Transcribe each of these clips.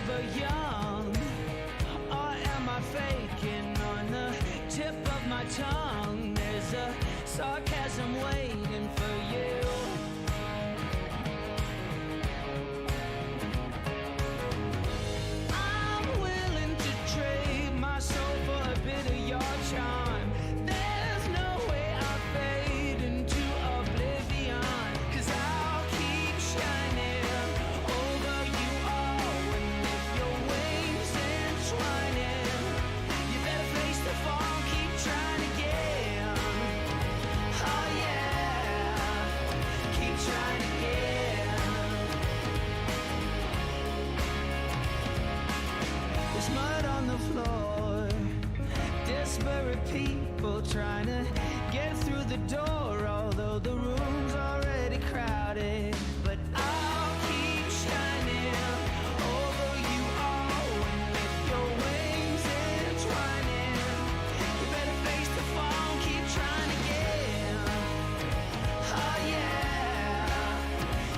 forever young? Or am I faking on the tip of my tongue? There's a sarcasm waiting for you. I'm willing to trade my soul for a bit of your charm. There's no way I'll fade into oblivion, 'cause I'll keep shining over you all. And if your wings entwining, you better face the fall, keep trying again. Oh yeah, keep trying again. There's mud on the floor, disparate people trying to get through the door, although the room's already crowded. But I'll keep shining over you all. And if your wings entwining, you better face the fall, keep trying again. Oh yeah,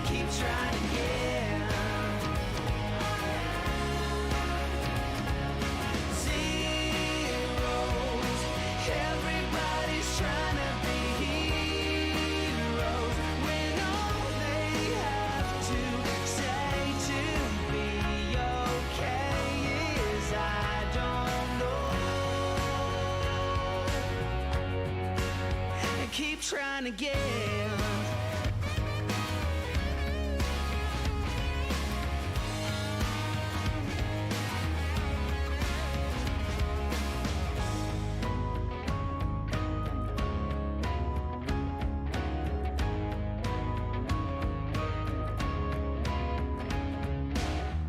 keep trying again. Zeros, everybody's trying to be heroes, when all they have to say to be okay is I don't know. And keep trying again.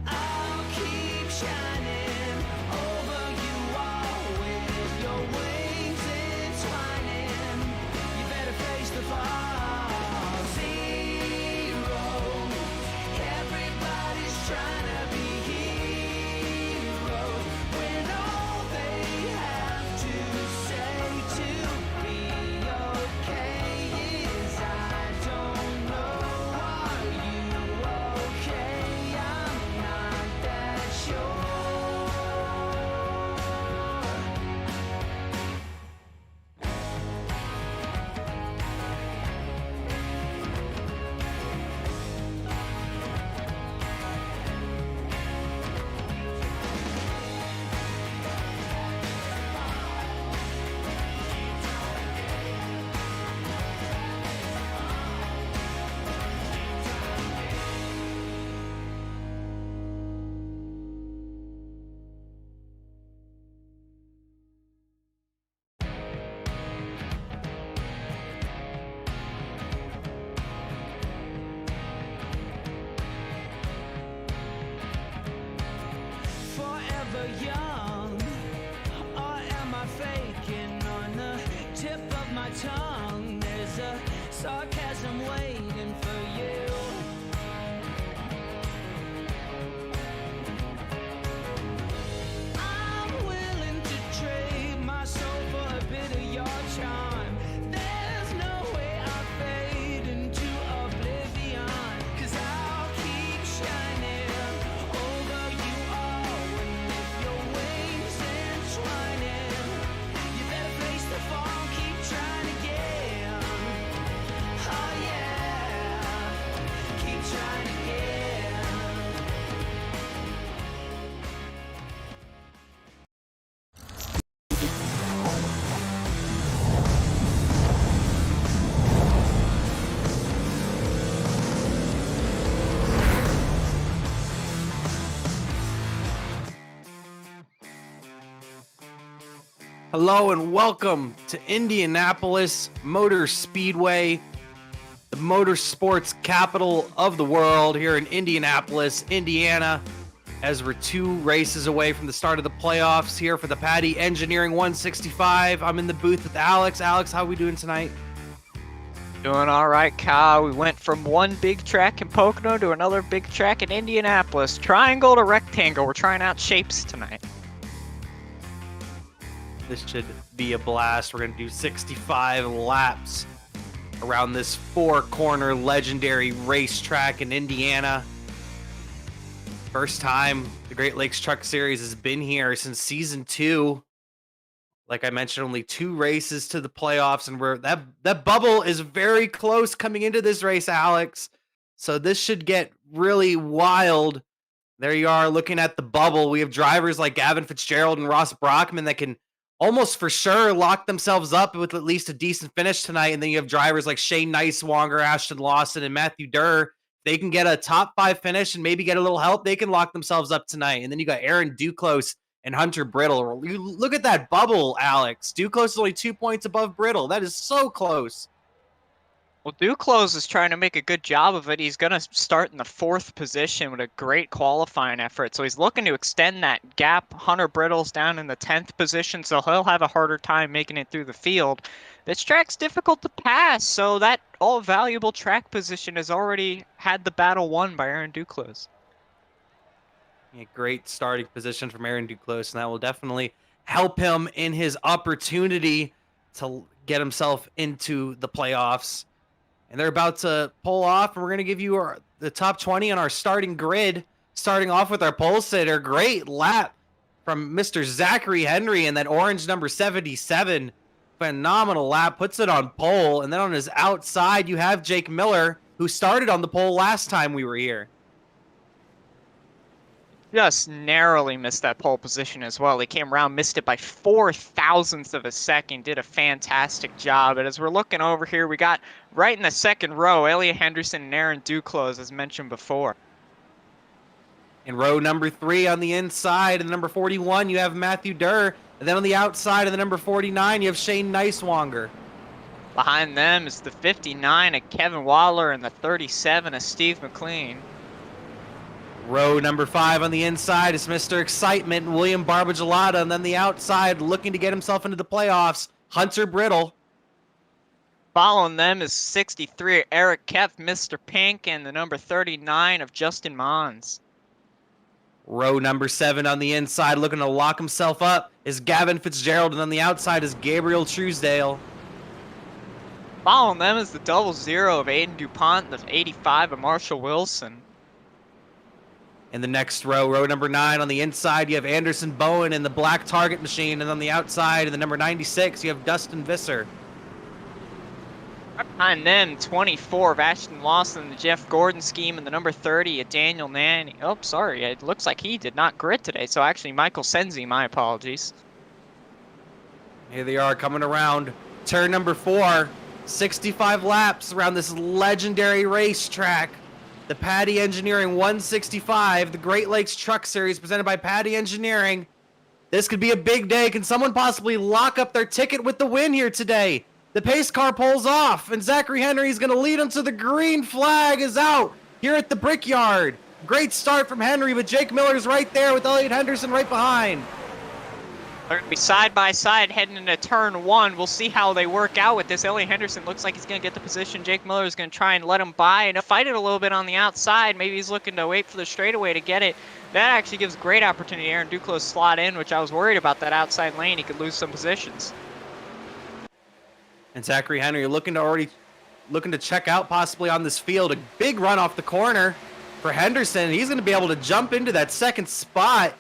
I'll keep shining over you all. With your wings entwining, you better face the fall. Zero, everybody's trying to be heroes, when all they have to say to be okay is I don't know. Are you okay? I'm not that sure. Forever young, or am I faking on the tip of my tongue? There's a sarcasm waiting for you. I'm willing to trade my soul for a bit of your charm. There's no way I'll fade into oblivion, 'cause I'll keep shining over you all. And if your wings entwining, you better face the fall, keep trying again. Oh yeah, keep trying again. Hello and welcome to Indianapolis Motor Speedway, the motorsports capital of the world, here in Indianapolis, Indiana, as we're 2 races away from the start of the playoffs here for the Patti Engineering 165. I'm in the booth with Alex. Alex, how are we doing tonight? Doing all right, Kyle. We went from one big track in Pocono to another big track in Indianapolis. Triangle to rectangle. We're trying out shapes tonight. This should be a blast. We're going to do 65 laps around this 4-corner legendary racetrack in Indiana. First time the Great Lakes Truck Series has been here since season 2. Like I mentioned, only 2 races to the playoffs, and that bubble is very close coming into this race, Alex. So this should get really wild. There you are looking at the bubble. We have drivers like Gavin Fitzgerald and Ross Brockman that can almost for sure lock themselves up with at least a decent finish tonight. And then you have drivers like Shane Nicewanger, Ashton Lawson, and Matthew Durr. They can get a top 5 finish and maybe get a little help. They can lock themselves up tonight. And then you got Aaron Duclos and Hunter Brittle. You look at that bubble, Alex. Duclos is only 2 points above Brittle. That is so close. Well, Duclos is trying to make a good job of it. He's going to start in the 4th position with a great qualifying effort. So he's looking to extend that gap. Hunter Brittle's down in the 10th position, so he'll have a harder time making it through the field. This track's difficult to pass, so that all-valuable track position has already had the battle won by Aaron Duclos. Yeah, great starting position from Aaron Duclos, and that will definitely help him in his opportunity to get himself into the playoffs. And they're about to pull off, and we're going to give you the top 20 on our starting grid, starting off with our pole sitter. Great lap from Mr. Zachary Henry in that orange number 77. Phenomenal lap, puts it on pole. And then on his outside, you have Jake Miller, who started on the pole last time we were here. Just narrowly missed that pole position as well. He came around, missed it by 0.004 of a second, did a fantastic job. And as we're looking over here, we got right in the second row, Elliot Henderson and Aaron Duclos, as mentioned before. In row number 3 on the inside, and number 41, you have Matthew Durr. And then on the outside of the number 49, you have Shane Nicewanger. Behind them is the 59 of Kevin Waller and the 37 of Steve McLean. Row number 5 on the inside is Mr. Excitement, William Barbagelata, and then the outside, looking to get himself into the playoffs, Hunter Brittle. Following them is 63 Eric Keff, Mr. Pink, and the number 39 of Justin Mons. Row number 7 on the inside, looking to lock himself up, is Gavin Fitzgerald, and on the outside is Gabriel Truesdale. Following them is the 00 of Aiden DuPont, the 85 of Marshall Wilson. In the next row, row number 9 on the inside, you have Anderson Bowen in the black target machine, and on the outside, in the number 96, you have Dustin Visser. Behind them, 24 of Ashton Lawson, the Jeff Gordon scheme, and the number 30 of Daniel Nanny. Oh, sorry, it looks like he did not grid today, so actually Michael Senzi, my apologies. Here they are coming around turn number 4, 65 laps around this legendary racetrack. The Patti Engineering 165, the Great Lakes Truck Series presented by Patti Engineering. This could be a big day. Can someone possibly lock up their ticket with the win here today? The pace car pulls off, and Zachary Henry is going to lead him to the green flag is out here at the Brickyard. Great start from Henry, but Jake Miller's right there with Elliot Henderson right behind. They're going to be side by side heading into turn 1. We'll see how they work out with this. Elliot Henderson looks like he's going to get the position. Jake Miller is going to try and let him by and fight it a little bit on the outside. Maybe he's looking to wait for the straightaway to get it. That actually gives great opportunity to Aaron Duclos slot in, which I was worried about that outside lane. He could lose some positions. And Zachary Henry looking to check out possibly on this field. A big run off the corner for Henderson. He's going to be able to jump into that second spot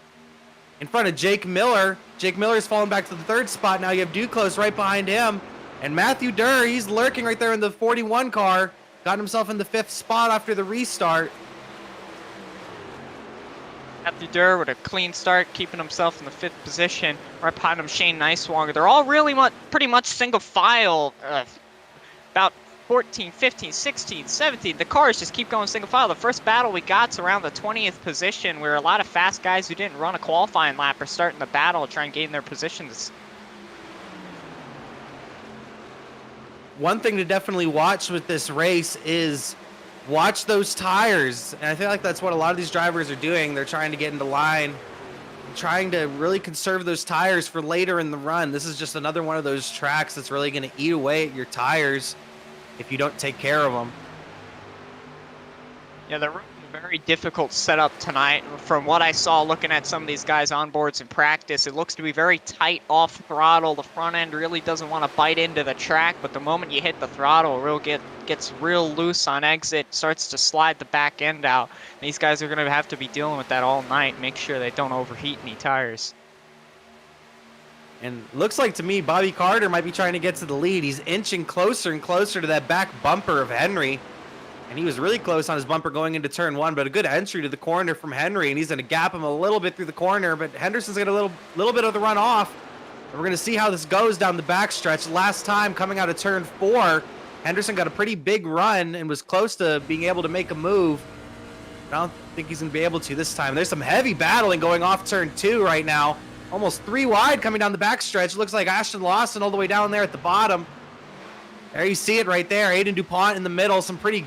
in front of Jake Miller. Jake Miller's fallen back to the 3rd spot. Now you have Duclos right behind him. And Matthew Durr, he's lurking right there in the 41 car. Got himself in the 5th spot after the restart. Matthew Durr with a clean start, keeping himself in the 5th position. Right behind him, Shane Nicewanger. They're all really pretty much single file. About 14, 15, 16, 17. The cars just keep going single file. The first battle we got's around the 20th position, where a lot of fast guys who didn't run a qualifying lap are starting the battle to try and gain their positions. One thing to definitely watch with this race is watch those tires. And I feel like that's what a lot of these drivers are doing. They're trying to get into line, trying to really conserve those tires for later in the run. This is just another one of those tracks that's really going to eat away at your tires if you don't take care of them. Yeah, they're running a very difficult setup tonight. From what I saw looking at some of these guys on boards in practice, it looks to be very tight off throttle. The front end really doesn't want to bite into the track, but the moment you hit the throttle, gets real loose on exit, starts to slide the back end out. These guys are going to have to be dealing with that all night, make sure they don't overheat any tires. And looks like to me Bobby Carter might be trying to get to the lead. He's inching closer and closer to that back bumper of Henry. And he was really close on his bumper going into turn 1, but a good entry to the corner from Henry, and he's going to gap him a little bit through the corner, but Henderson's got a little bit of the run off. And we're going to see how this goes down the backstretch. Last time coming out of turn 4, Henderson got a pretty big run and was close to being able to make a move. I don't think he's going to be able to this time. There's some heavy battling going off turn 2 right now. Almost 3 wide coming down the backstretch. Looks like Ashton Lawson all the way down there at the bottom. There you see it right there. Aiden DuPont in the middle. Some pretty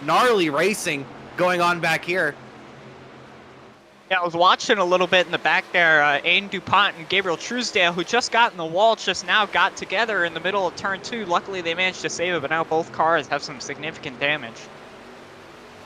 gnarly racing going on back here. Yeah, I was watching a little bit in the back there. Aiden DuPont and Gabriel Truesdale, who just got in the wall, just now got together in the middle of turn 2. Luckily, they managed to save it, but now both cars have some significant damage.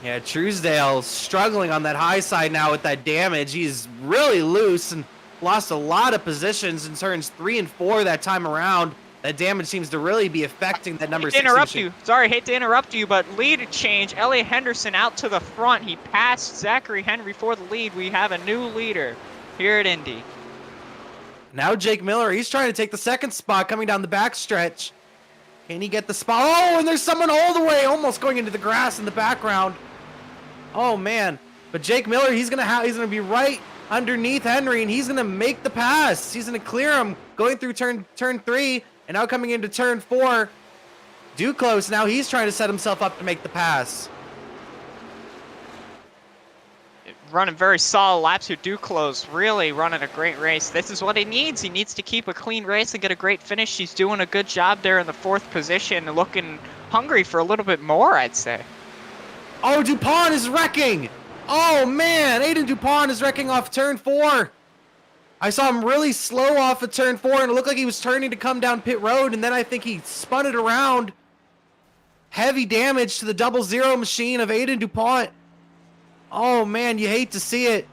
Yeah, Truesdale struggling on that high side now with that damage. He's really loose and lost a lot of positions in turns 3 and 4 that time around. That damage seems to really be affecting that number 6 machine. Sorry, hate to interrupt you, but lead change. Elliot Henderson out to the front. He passed Zachary Henry for the lead. We have a new leader here at Indy. Now Jake Miller, he's trying to take the 2nd spot coming down the backstretch. Can he get the spot? Oh, and there's someone all the way almost going into the grass in the background. Oh man, but Jake Miller, he's gonna be right underneath Henry, and he's gonna make the pass. He's gonna clear him going through turn 3. And now coming into turn 4, Duclos, now he's trying to set himself up to make the pass. Running very solid laps here. Duclos really running a great race. This is what he needs. He needs to keep a clean race and get a great finish. He's doing a good job there in the 4th position, looking hungry for a little bit more, I'd say. Oh, DuPont is wrecking. Oh, man. Aiden DuPont is wrecking off turn 4. I saw him really slow off of turn 4, and it looked like he was turning to come down pit road, and then I think he spun it around. Heavy damage to the 00 machine of Aiden DuPont. Oh, man, you hate to see it.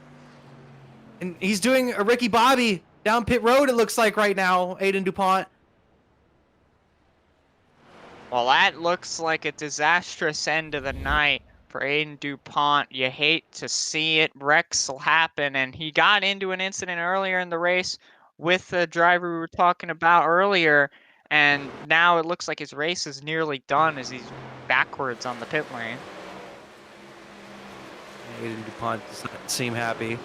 And he's doing a Ricky Bobby down pit road, it looks like right now, Aiden DuPont. Well, that looks like a disastrous end of the night for Aiden DuPont. You hate to see it. Wrecks will happen, and he got into an incident earlier in the race with the driver we were talking about earlier, and now it looks like his race is nearly done as he's backwards on the pit lane. Aiden DuPont does not seem happy.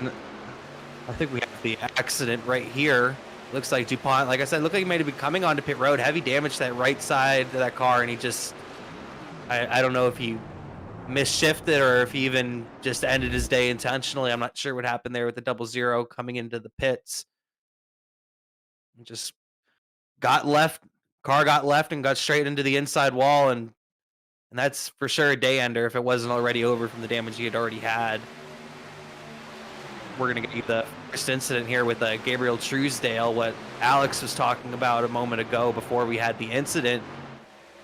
I think we have the accident right here. Looks like DuPont, like I said, looked like he might have been coming onto pit road. Heavy damage to that right side of that car, and he just, I don't know if he misshifted or if he even just ended his day intentionally. I'm not sure what happened there with the 00 coming into the pits. He just got left, car got left and got straight into the inside wall, and that's for sure a day ender if it wasn't already over from the damage he had already had. We're going to get you the first incident here with Gabriel Truesdale, what Alex was talking about a moment ago before we had the incident.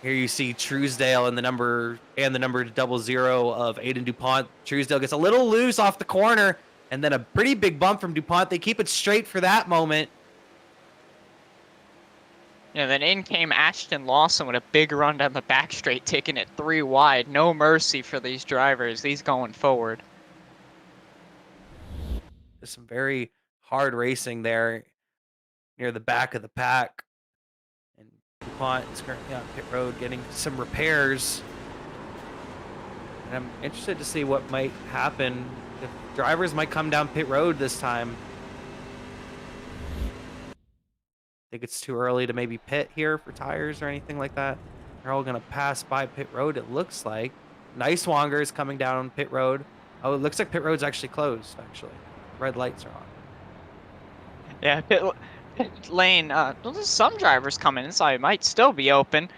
Here you see Truesdale and the number 00 of Aiden DuPont. Truesdale gets a little loose off the corner, and then a pretty big bump from DuPont. They keep it straight for that moment. Yeah, then in came Ashton Lawson with a big run down the back straight, taking it 3 wide. No mercy for these drivers. These going forward. There's some very hard racing there near the back of the pack. And DuPont is currently on pit road getting some repairs. And I'm interested to see what might happen. If drivers might come down pit road this time. Think it's too early to maybe pit here for tires or anything like that. They're all going to pass by pit road, it looks like. Nice Wonger is coming down pit road. Oh, it looks like pit road's actually closed, actually. Red lights are on. Yeah, pit lane. There's some drivers coming in, so it might still be open.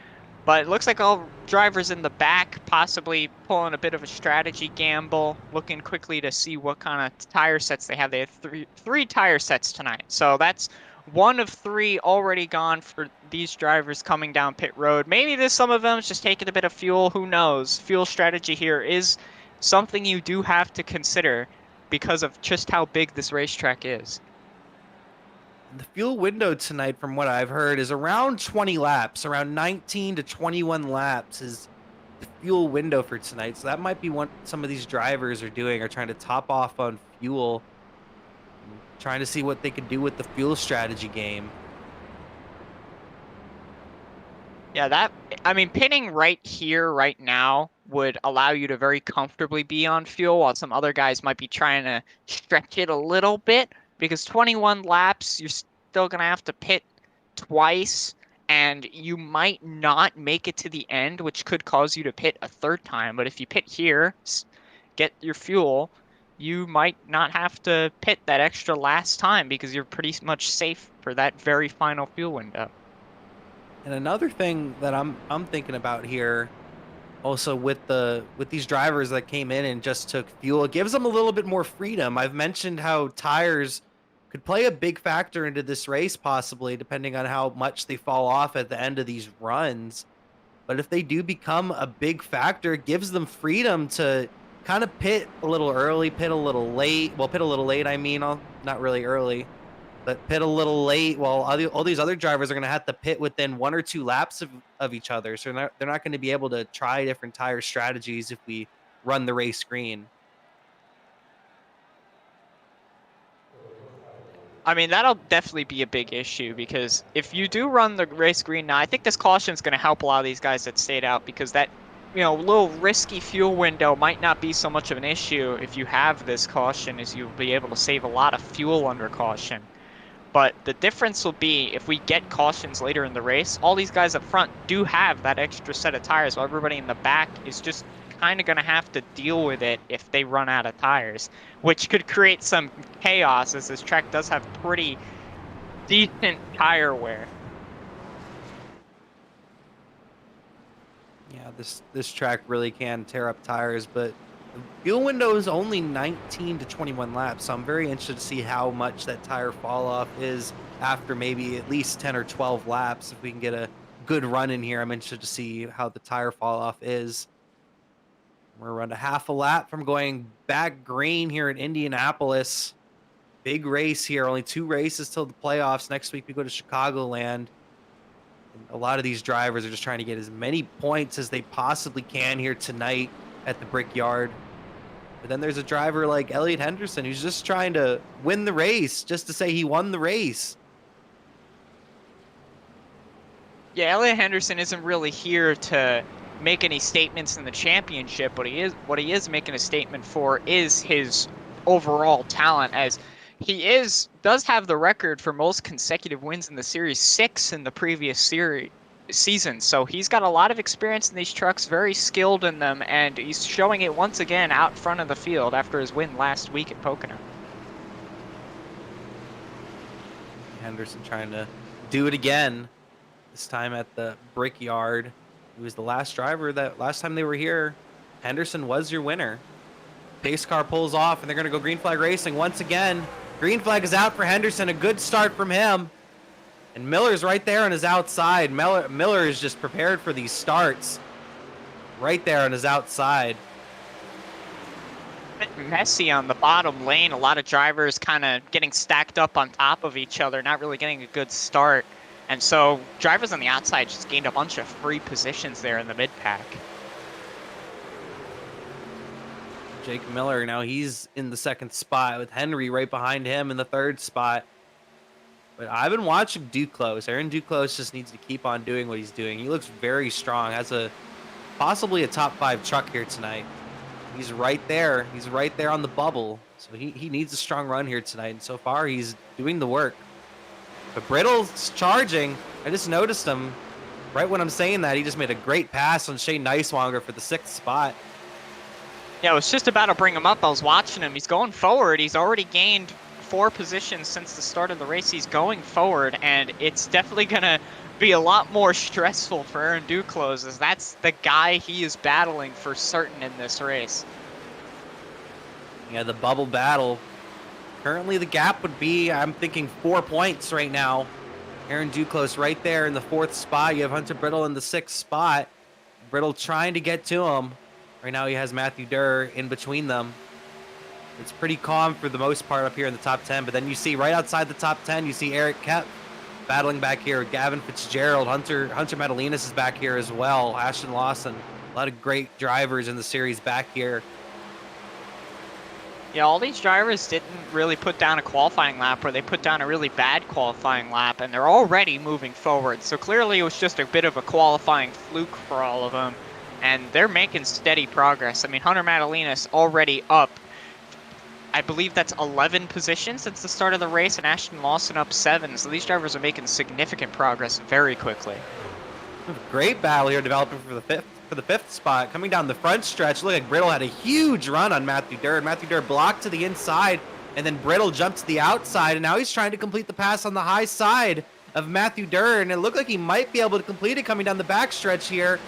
But it looks like all drivers in the back possibly pulling a bit of a strategy gamble, looking quickly to see what kind of tire sets they have. They have three tire sets tonight. So that's 1 of 3 already gone for these drivers coming down pit road. Maybe there's some of them just taking a bit of fuel. Who knows? Fuel strategy here is something you do have to consider because of just how big this racetrack is. The fuel window tonight, from what I've heard, is around 20 laps. Around 19 to 21 laps is the fuel window for tonight. So that might be what some of these drivers are doing, are trying to top off on fuel, trying to see what they could do with the fuel strategy game. Yeah, I mean, pitting right here, right now, would allow you to very comfortably be on fuel, while some other guys might be trying to stretch it a little bit, because 21 laps, you're still going to have to pit twice, and you might not make it to the end, which could cause you to pit a third time. But if you pit here, get your fuel, you might not have to pit that extra last time because you're pretty much safe for that very final fuel window. And another thing that I'm thinking about here, also with these drivers that came in and just took fuel, it gives them a little bit more freedom. I've mentioned how tires could play a big factor into this race, possibly, depending on how much they fall off at the end of these runs. But if they do become a big factor, it gives them freedom to kind of pit a little early, pit a little late. Well, pit a little late, I mean, not really early, but pit a little late, while all these other drivers are going to have to pit within 1 or 2 laps of each other. So they're not going to be able to try different tire strategies if we run the race green. I mean, that'll definitely be a big issue, because if you do run the race green now, I think this caution is going to help a lot of these guys that stayed out, because that, little risky fuel window might not be so much of an issue if you have this caution, as you'll be able to save a lot of fuel under caution. But the difference will be if we get cautions later in the race, all these guys up front do have that extra set of tires, while everybody in the back is just kind of going to have to deal with it if they run out of tires, which could create some chaos, as this track does have pretty decent tire wear. Yeah, this track really can tear up tires, but the fuel window is only 19 to 21 laps, so I'm very interested to see how much that tire fall off is after maybe at least 10 or 12 laps. If we can get a good run in here, I'm interested to see how the tire fall off is. We're around a half a lap from going back green here in Indianapolis. Big race here, only 2 races till the playoffs. Next week we go to Chicagoland. And a lot of these drivers are just trying to get as many points as they possibly can here tonight at the Brickyard. But then there's a driver like Elliott Henderson who's just trying to win the race, just to say he won the race. Yeah, Elliott Henderson isn't really here to make any statements in the championship. What he is making a statement for is his overall talent, as he does have the record for most consecutive wins in the series, 6 in the previous season. So he's got a lot of experience in these trucks, very skilled in them, and he's showing it once again out front of the field after his win last week at Pocono. Henderson trying to do it again, this time at the Brickyard. He was the last driver that last time they were here. Henderson was your winner. Pace car pulls off, and they're going to go green flag racing once again. Green flag is out for Henderson. A good start from him. And Miller's right there on his outside. Miller is just prepared for these starts. Right there on his outside. A bit messy on the bottom lane. A lot of drivers kind of getting stacked up on top of each other, not really getting a good start. And so drivers on the outside just gained a bunch of free positions there in the mid-pack. Jake Miller, now he's in the 2nd spot with Henry right behind him in the 3rd spot. But I've been watching Duclos. Aaron Duclos just needs to keep on doing what he's doing. He looks very strong. Has possibly a top 5 truck here tonight. He's right there. He's right there on the bubble. So he needs a strong run here tonight. And so far, he's doing the work. But Brittle's charging. I just noticed him. Right when I'm saying that, he just made a great pass on Shane Neiswanger for the 6th spot. Yeah, I was just about to bring him up. I was watching him. He's going forward. He's already gained 4 positions since the start of the race. He's going forward, and it's definitely going to be a lot more stressful for Aaron Duclos, as that's the guy he is battling for certain in this race. Yeah, the bubble battle. Currently, the gap would be, I'm thinking, 4 points right now. Aaron Duclos right there in the 4th spot. You have Hunter Brittle in the 6th spot. Brittle trying to get to him. Right now, he has Matthew Durr in between them. It's pretty calm for the most part up here in the top 10, but then you see right outside the top 10, you see Eric Kep battling back here. Gavin Fitzgerald, Hunter Medalinas is back here as well. Ashton Lawson, a lot of great drivers in the series back here. Yeah, all these drivers didn't really put down a qualifying lap, or they put down a really bad qualifying lap, and they're already moving forward. So clearly it was just a bit of a qualifying fluke for all of them, and they're making steady progress. I mean, Hunter Madalinas already up, I believe that's 11 positions since the start of the race, and Ashton Lawson up 7. So these drivers are making significant progress very quickly. Great battle here developing for the fifth spot. Coming down the front stretch, look like Brittle had a huge run on Matthew Durr. Matthew Durr blocked to the inside, and then Brittle jumped to the outside, and now he's trying to complete the pass on the high side of Matthew Durr, and it looked like he might be able to complete it coming down the back stretch here.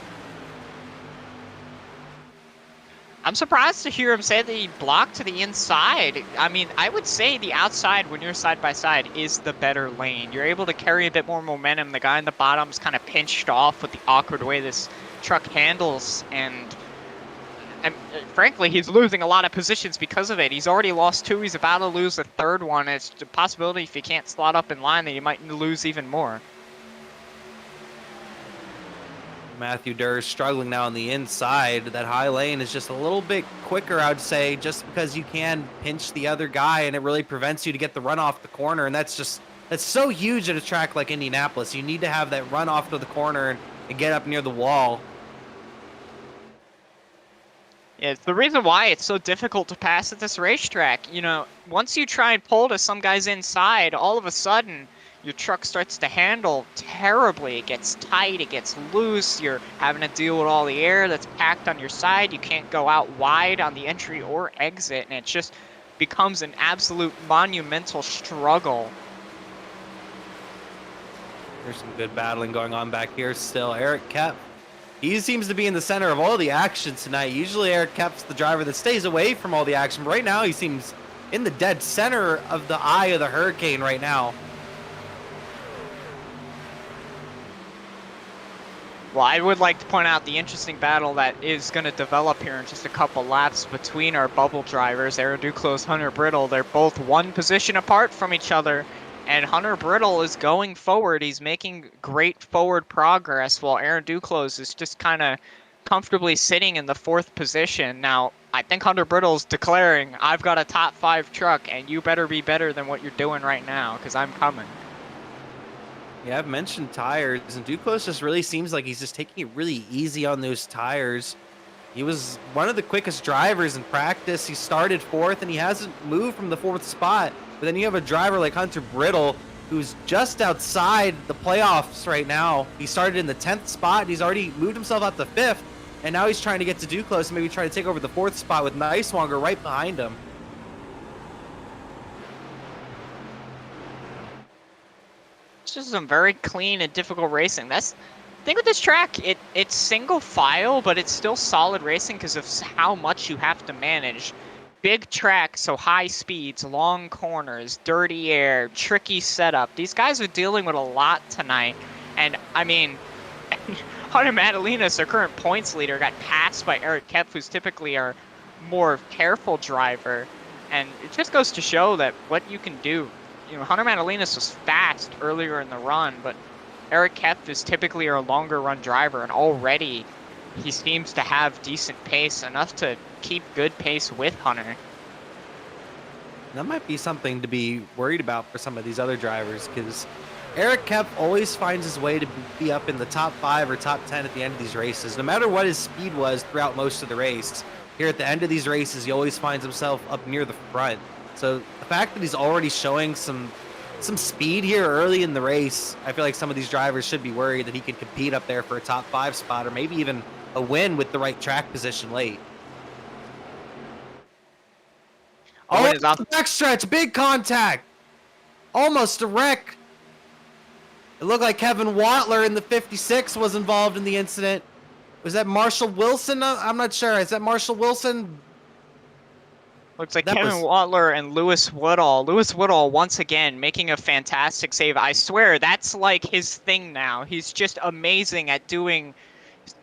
I'm surprised to hear him say that he blocked to the inside. I mean, I would say the outside, when you're side by side, is the better lane. You're able to carry a bit more momentum. The guy in the bottom is kind of pinched off with the awkward way this truck handles, and frankly, he's losing a lot of positions because of it. He's already lost 2. He's about to lose a 3rd one. It's a possibility if he can't slot up in line that he might lose even more. Matthew Durr is struggling now on the inside. That high lane is just a little bit quicker, I would say, just because you can pinch the other guy, and it really prevents you to get the run off the corner, and that's so huge at a track like Indianapolis. You need to have that run off to the corner and get up near the wall. Yeah, it's the reason why it's so difficult to pass at this racetrack. You know, once you try and pull to some guys inside, all of a sudden your truck starts to handle terribly. It gets tight, it gets loose, you're having to deal with all the air that's packed on your side. You can't go out wide on the entry or exit, and it just becomes an absolute monumental struggle. There's some good battling going on back here still. Eric Kep, he seems to be in the center of all the action tonight. Usually Eric Kep's the driver that stays away from all the action, but right now he seems in the dead center of the eye of the hurricane right now. Well, I would like to point out the interesting battle that is going to develop here in just a couple laps between our bubble drivers, Aaron Duclos, Hunter Brittle. They're both 1 position apart from each other, and Hunter Brittle is going forward. He's making great forward progress, while Aaron Duclos is just kind of comfortably sitting in the 4th position. Now, I think Hunter Brittle's declaring, I've got a top 5 truck, and you better be better than what you're doing right now, because I'm coming. Yeah, I've mentioned tires, and Duclos just really seems like he's just taking it really easy on those tires. He was one of the quickest drivers in practice. He started 4th, and he hasn't moved from the 4th spot. But then you have a driver like Hunter Brittle, who's just outside the playoffs right now. He started in the 10th spot, and he's already moved himself out to 5th, and now he's trying to get to Duclos and maybe try to take over the 4th spot with Niswanger right behind him. It's just some very clean and difficult racing. That's the thing with this track. It's single file, but it's still solid racing because of how much you have to manage. Big track, so high speeds, long corners, dirty air, tricky setup. These guys are dealing with a lot tonight. And, I mean, Hunter Madalinas, our current points leader, got passed by Eric Kep, who's typically our more careful driver. And it just goes to show that what you can do. You know, Hunter Madalinas was fast earlier in the run, but Eric Kep is typically our longer run driver, and already he seems to have decent pace, enough to keep good pace with Hunter. That might be something to be worried about for some of these other drivers, because Eric Kep always finds his way to be up in the top 5 or top 10 at the end of these races, no matter what his speed was throughout most of the race. Here at the end of these races, he always finds himself up near the front. So the fact that he's already showing some speed here early in the race, I feel like some of these drivers should be worried that he can compete up there for a top 5 spot, or maybe even a win with the right track position late. Oh, it's the backstretch, big contact, almost a wreck. It looked like Kevin Watler in the 56 was involved in the incident. Was that Marshall Wilson? I'm not sure. Is that Marshall Wilson? Looks like That Kevin was- Watler and Lewis Woodall. Lewis Woodall once again making a fantastic save. I swear that's like his thing now. He's just amazing at doing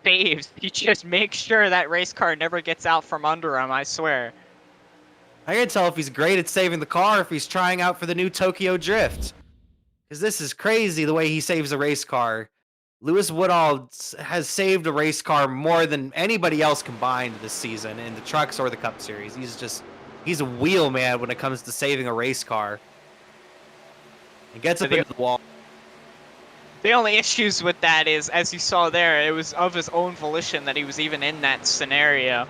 saves. He just makes sure that race car never gets out from under him, I swear. I can tell if he's great at saving the car if he's trying out for the new Tokyo Drift. Because this is crazy the way he saves a race car. Lewis Woodall has saved a race car more than anybody else combined this season in the trucks or the Cup Series. He's a wheel man when it comes to saving a race car. He gets up into the wall. The only issues with that is, as you saw there, it was of his own volition that he was even in that scenario.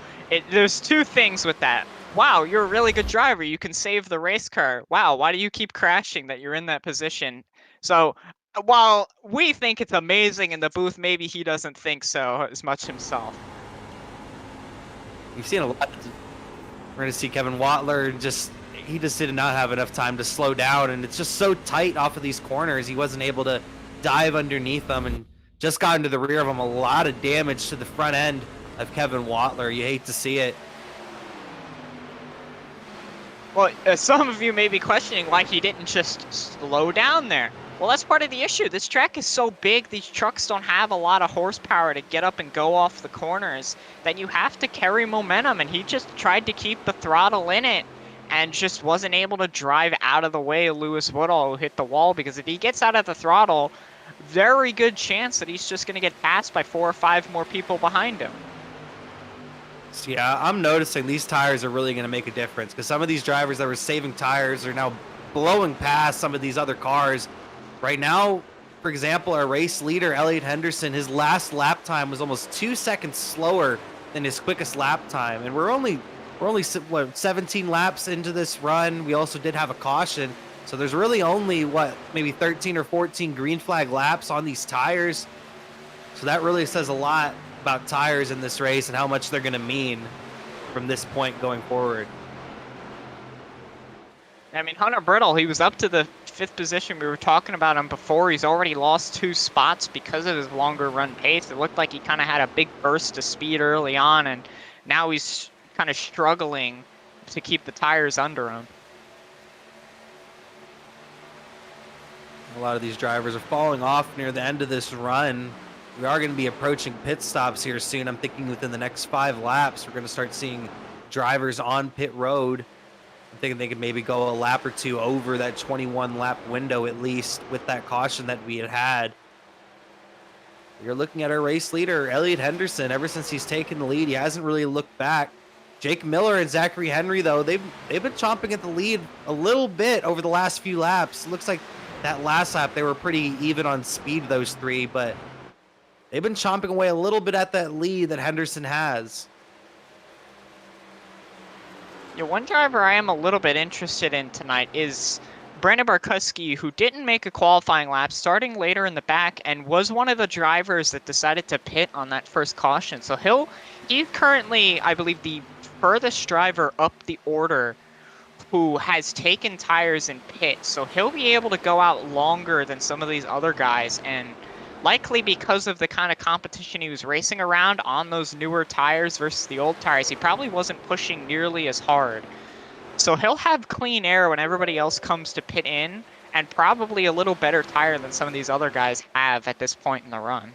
There's two things with that. Wow, you're a really good driver. You can save the race car. Wow, why do you keep crashing that you're in that position? So while we think it's amazing in the booth, maybe he doesn't think so as much himself. We've seen a lot. We're going to see Kevin Watler he just did not have enough time to slow down, and it's just so tight off of these corners. He wasn't able to dive underneath them and just got into the rear of him. A lot of damage to the front end of Kevin Watler. You hate to see it. Well, some of you may be questioning why he didn't just slow down there. Well, that's part of the issue. This track is so big, these trucks don't have a lot of horsepower to get up and go off the corners, that you have to carry momentum, and he just tried to keep the throttle in it and just wasn't able to drive out of the way of Lewis Woodall, who hit the wall, because if he gets out of the throttle, very good chance that he's just going to get passed by 4 or 5 more people behind him. So yeah, I'm noticing these tires are really going to make a difference, because some of these drivers that were saving tires are now blowing past some of these other cars. Right now, for example, our race leader, Elliot Henderson, his last lap time was almost 2 seconds slower than his quickest lap time. And we're only what, 17 laps into this run. We also did have a caution. So there's really only, maybe 13 or 14 green flag laps on these tires. So that really says a lot about tires in this race and how much they're going to mean from this point going forward. I mean, Hunter Brittle, he was up to the 5th position. We were talking about him before. He's already lost 2 spots because of his longer run pace. It looked like he kind of had a big burst of speed early on, and now he's kind of struggling to keep the tires under him. A lot of these drivers are falling off near the end of this run. We are going to be approaching pit stops here soon. I'm thinking within the next 5 laps, we're going to start seeing drivers on pit road. I'm thinking they could maybe go a lap or 2 over that 21 lap window at least with that caution that we had. You're looking at our race leader, Elliot Henderson. Ever since he's taken the lead, he hasn't really looked back. Jake Miller and Zachary Henry, though, they've been chomping at the lead a little bit over the last few laps. It looks like that last lap they were pretty even on speed, those 3, but they've been chomping away a little bit at that lead that Henderson has. Yeah, one driver I am a little bit interested in tonight is Brandon Barkusky, who didn't make a qualifying lap, starting later in the back, and was one of the drivers that decided to pit on that first caution. So he's currently, I believe, the furthest driver up the order who has taken tires in pit. So he'll be able to go out longer than some of these other guys, and likely because of the kind of competition he was racing around on those newer tires versus the old tires, he probably wasn't pushing nearly as hard. So he'll have clean air when everybody else comes to pit in, and probably a little better tire than some of these other guys have at this point in the run.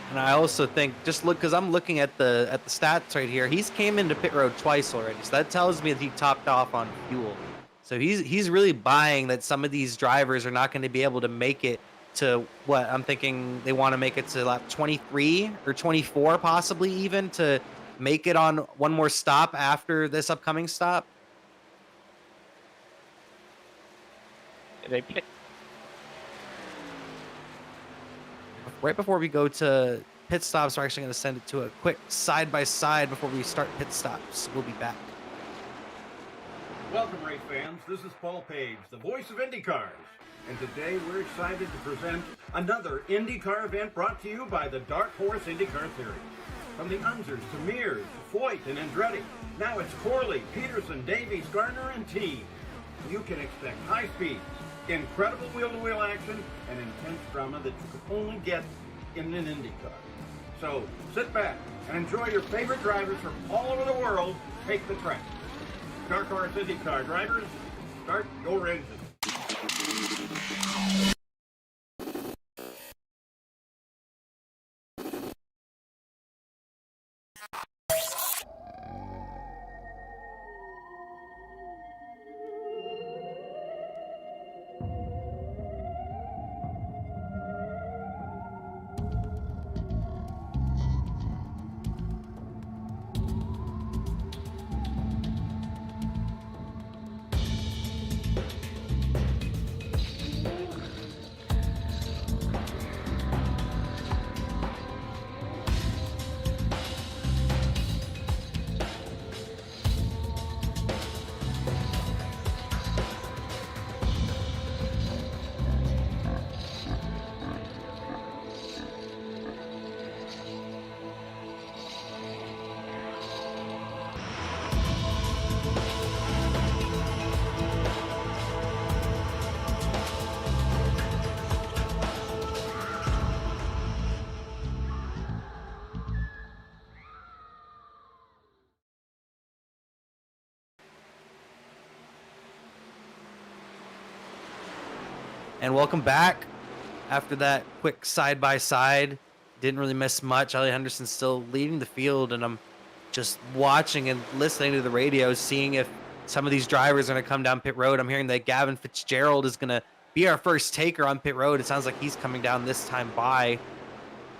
And I also think, just look, because I'm looking at the stats right here, he's came into pit road twice already. So that tells me that he topped off on fuel. So he's really buying that some of these drivers are not going to be able to make it to what I'm thinking they want to make it to lap 23 or 24, possibly even, to make it on one more stop after this upcoming stop. They pit. Right before we go to pit stops, we're actually going to send it to a quick side-by-side before we start pit stops. We'll be back. Welcome, race fans. This is Paul Page, the voice of IndyCars. And today we're excited to present another IndyCar event brought to you by the Dark Horse IndyCar Series. From the Unzers to Mears, Foyt, and Andretti, now it's Corley, Peterson, Davies, Gardner, and Teague. You can expect high speeds, incredible wheel-to-wheel action, and intense drama that you could only get in an IndyCar. So sit back and enjoy your favorite drivers from all over the world take the track. Dark Horse IndyCar drivers, start your engine. And welcome back. After that quick side-by-side, didn't really miss much. Elliot Henderson's still leading the field, and I'm just watching and listening to the radio, seeing if some of these drivers are going to come down pit road. I'm hearing that Gavin Fitzgerald is going to be our first taker on pit road. It sounds like he's coming down this time by.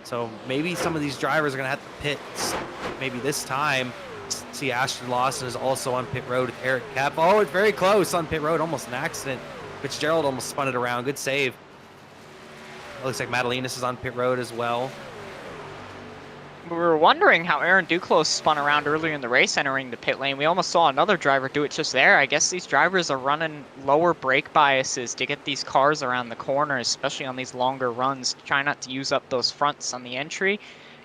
So maybe some of these drivers are going to have to pit maybe this time. See, Ashton Lawson is also on pit road with Eric Kapp. Oh, it's very close on pit road. Almost an accident. Fitzgerald almost spun it around. Good save. It looks like Madalinas is on pit road as well. We were wondering how Aaron Duclos spun around earlier in the race entering the pit lane. We almost saw another driver do it just there. I guess these drivers are running lower brake biases to get these cars around the corners, especially on these longer runs. Try not to use up those fronts on the entry.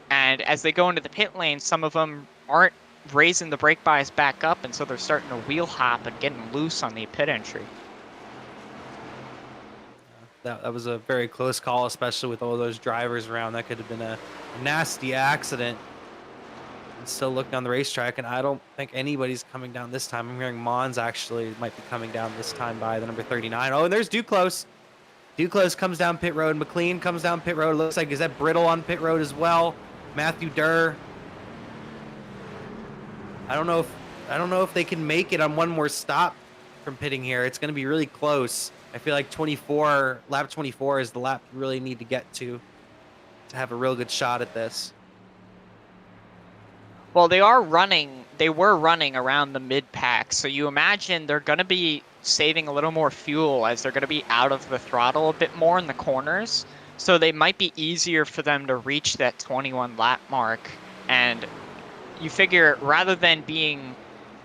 And as they go into the pit lane, some of them aren't raising the brake bias back up, and so they're starting to wheel hop and getting loose on the pit entry. That was a very close call, especially with all those drivers around. That could have been a nasty accident. I'm still looking on the racetrack, and I don't think anybody's coming down this time. I'm hearing Mons actually might be coming down this time by the number 39. Oh, and there's Duclos. Duclos comes down pit road. McLean comes down pit road. Looks like, is that Brittle on pit road as well? Matthew Durr. I don't know if they can make it on one more stop from pitting here. It's going to be really close. I feel like lap 24 is the lap you really need to get to have a real good shot at this. Well, they were running around the mid-pack, so you imagine they're going to be saving a little more fuel as they're going to be out of the throttle a bit more in the corners, so they might be easier for them to reach that 21 lap mark. And you figure rather than being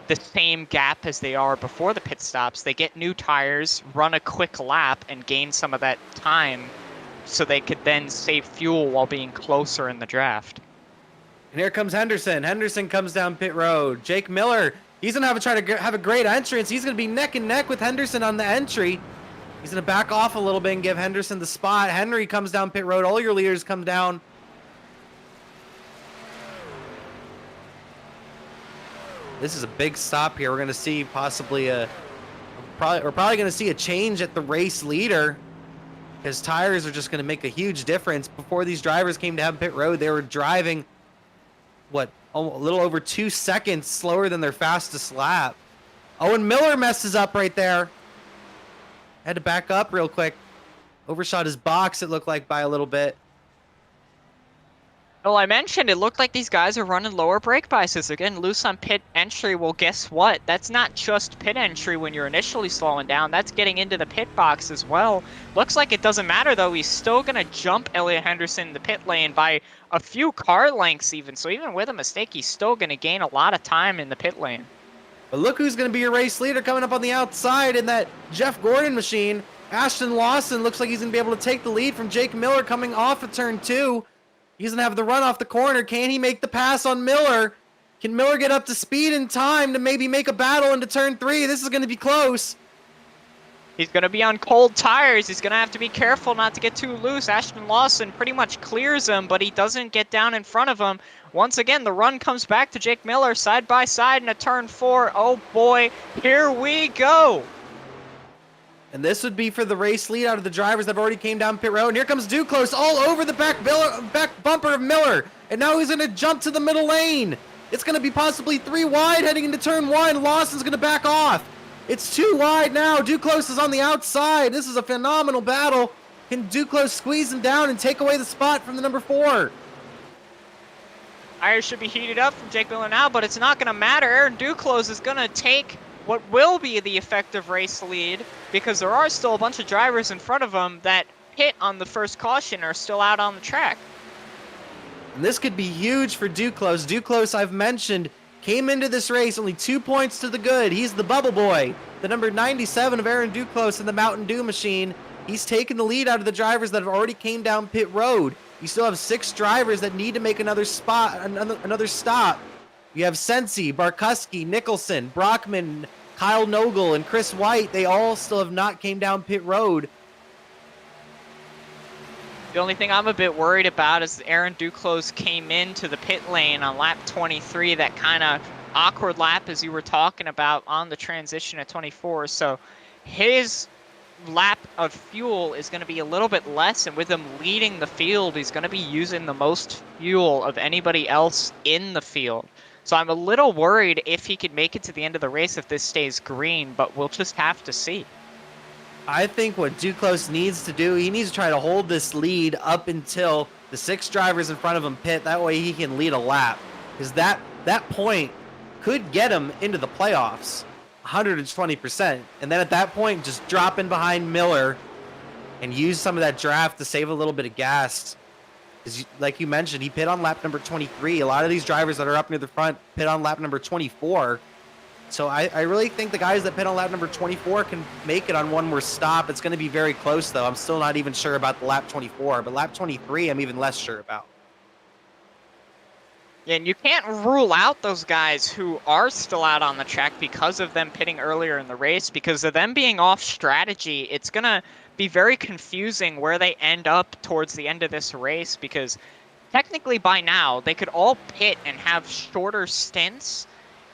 the same gap as they are before the pit stops, they get new tires, run a quick lap, and gain some of that time so they could then save fuel while being closer in the draft. And here comes Henderson. Henderson comes down pit road. Jake Miller, he's going to have a great entrance. He's going to be neck and neck with Henderson on the entry. He's going to back off a little bit and give Henderson the spot. Henry comes down pit road. All your leaders come down. This is a big stop here. We're going to see possibly we're probably going to see a change at the race leader, because tires are just going to make a huge difference. Before these drivers came down pit road, they were driving a little over 2 seconds slower than their fastest lap. Owen Miller messes up right there. Had to back up real quick. Overshot his box, it looked like, by a little bit. Well, I mentioned it looked like these guys are running lower brake biases. They're getting loose on pit entry. Well, guess what? That's not just pit entry when you're initially slowing down. That's getting into the pit box as well. Looks like it doesn't matter, though. He's still going to jump Elliot Henderson in the pit lane by a few car lengths even. So even with a mistake, he's still going to gain a lot of time in the pit lane. But look who's going to be your race leader coming up on the outside in that Jeff Gordon machine. Ashton Lawson looks like he's going to be able to take the lead from Jake Miller coming off of turn 2. He's going to have the run off the corner. Can he make the pass on Miller? Can Miller get up to speed in time to maybe make a battle into turn 3? This is going to be close. He's going to be on cold tires. He's going to have to be careful not to get too loose. Ashton Lawson pretty much clears him, but he doesn't get down in front of him. Once again, the run comes back to Jake Miller side by side in a turn 4. Oh boy, here we go. And this would be for the race lead out of the drivers that have already came down pit road. And here comes Duclos all over the back bumper of Miller. And now he's going to jump to the middle lane. It's going to be possibly 3 wide heading into turn 1. Lawson's going to back off. It's 2 wide now. Duclos is on the outside. This is a phenomenal battle. Can Duclos squeeze him down and take away the spot from the number 4? Tires should be heated up from Jake Miller now, but it's not going to matter. Aaron Duclos is going to take what will be the effective race lead because there are still a bunch of drivers in front of him that hit on the first caution are still out on the track. And this could be huge for Duclos. Duclos, I've mentioned, came into this race only 2 points to the good. He's the bubble boy, the number 97 of Aaron Duclos in the Mountain Dew machine. He's taken the lead out of the drivers that have already came down pit road. You still have 6 drivers that need to make another stop. You have Sensi, Barkusky, Nicholson, Brockman, Kyle Nogel, and Chris White. They all still have not came down pit road. The only thing I'm a bit worried about is Aaron Duclos came into the pit lane on lap 23, that kind of awkward lap as you were talking about on the transition at 24. So his lap of fuel is going to be a little bit less, and with him leading the field, he's going to be using the most fuel of anybody else in the field. So I'm a little worried if he could make it to the end of the race if this stays green, but we'll just have to see. I think what Duclos needs to do, he needs to try to hold this lead up until the 6 drivers in front of him pit. That way he can lead a lap, because that point could get him into the playoffs 120%. And then at that point, just drop in behind Miller and use some of that draft to save a little bit of gas. Because like you mentioned, he pit on lap number 23. A lot of these drivers that are up near the front pit on lap number 24. So I really think the guys that pit on lap number 24 can make it on one more stop. It's going to be very close, though. I'm still not even sure about the lap 24, but lap 23 I'm even less sure about. Yeah, and you can't rule out those guys who are still out on the track because of them pitting earlier in the race. Because of them being off strategy, it's going to be very confusing where they end up towards the end of this race, because technically by now they could all pit and have shorter stints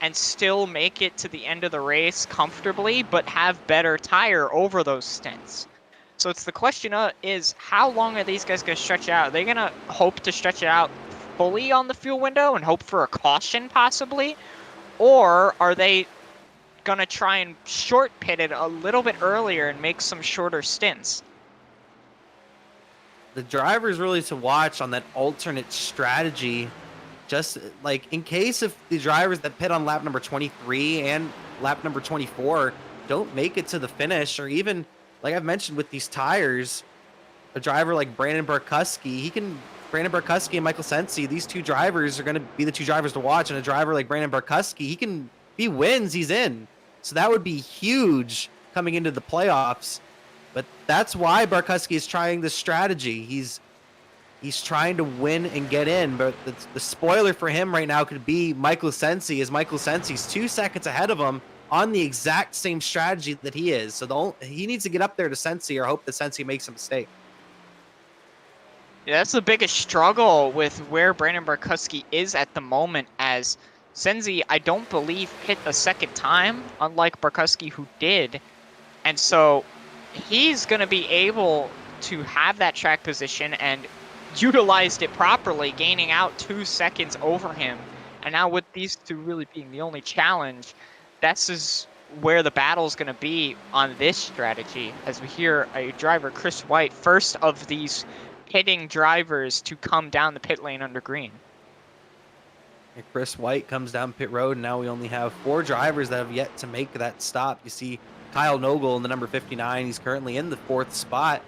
and still make it to the end of the race comfortably, but have better tire over those stints. So it's the question is, how long are these guys going to stretch out? Are they going to hope to stretch it out fully on the fuel window and hope for a caution possibly? Or are they going to try and short pit it a little bit earlier and make some shorter stints? The drivers really to watch on that alternate strategy. Just like in case if the drivers that pit on lap number 23 and lap number 24 don't make it to the finish, or even like I've mentioned with these tires, a driver like Brandon Barkusky and Michael Sensi, these 2 drivers are going to be the 2 drivers to watch. And a driver like Brandon Barkusky, if he wins, he's in. So that would be huge coming into the playoffs. But that's why Barkusky is trying this strategy. He's trying to win and get in, but the spoiler for him right now could be Michael Sensi, as Michael Sensi's 2 seconds ahead of him on the exact same strategy that he is. So he needs to get up there to Sensi or hope that Sensi makes a mistake. Yeah, that's the biggest struggle with where Brandon Barkusky is at the moment, as Sensi, I don't believe, hit a second time, unlike Barkusky, who did. And so he's going to be able to have that track position and utilized it properly, gaining out 2 seconds over him. And now with these 2 really being the only challenge, that's where the battle is going to be on this strategy, as we hear a driver, Chris White, first of these pitting drivers to come down the pit lane under green. And Chris White comes down pit road, and now we only have 4 drivers that have yet to make that stop. You see Kyle Nogel in the number 59. He's currently in the 4th spot.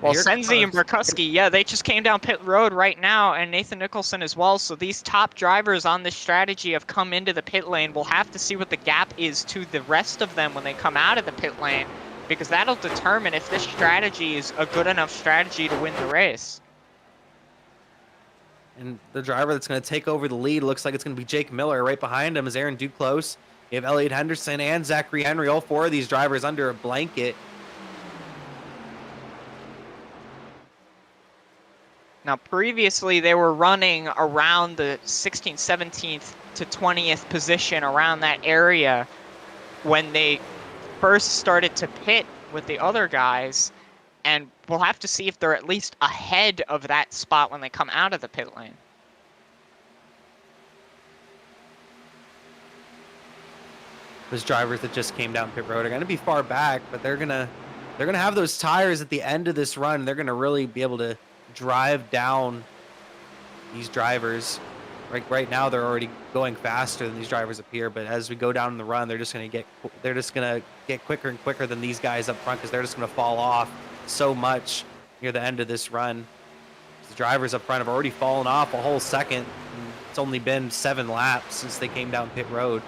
Well, Sensi and Barkusky, yeah, they just came down pit road right now, and Nathan Nicholson as well. So these top drivers on this strategy have come into the pit lane. We'll have to see what the gap is to the rest of them when they come out of the pit lane, because that'll determine if this strategy is a good enough strategy to win the race. And the driver that's going to take over the lead looks like it's going to be Jake Miller. Right behind him is Aaron Duclos. You have Elliot Henderson and Zachary Henry, all 4 of these drivers under a blanket. Now, previously, they were running around the 16th, 17th to 20th position, around that area, when they first started to pit with the other guys. And we'll have to see if they're at least ahead of that spot when they come out of the pit lane. Those drivers that just came down pit road are going to be far back, but they're gonna have those tires at the end of this run. They're gonna really be able to drive down these drivers. Right now, they're already going faster than these drivers up here, but as we go down in the run, they're just gonna get quicker and quicker than these guys up front, because they're just gonna fall off so much near the end of this run. The drivers up front have already fallen off a whole second. And it's only been 7 laps since they came down pit road.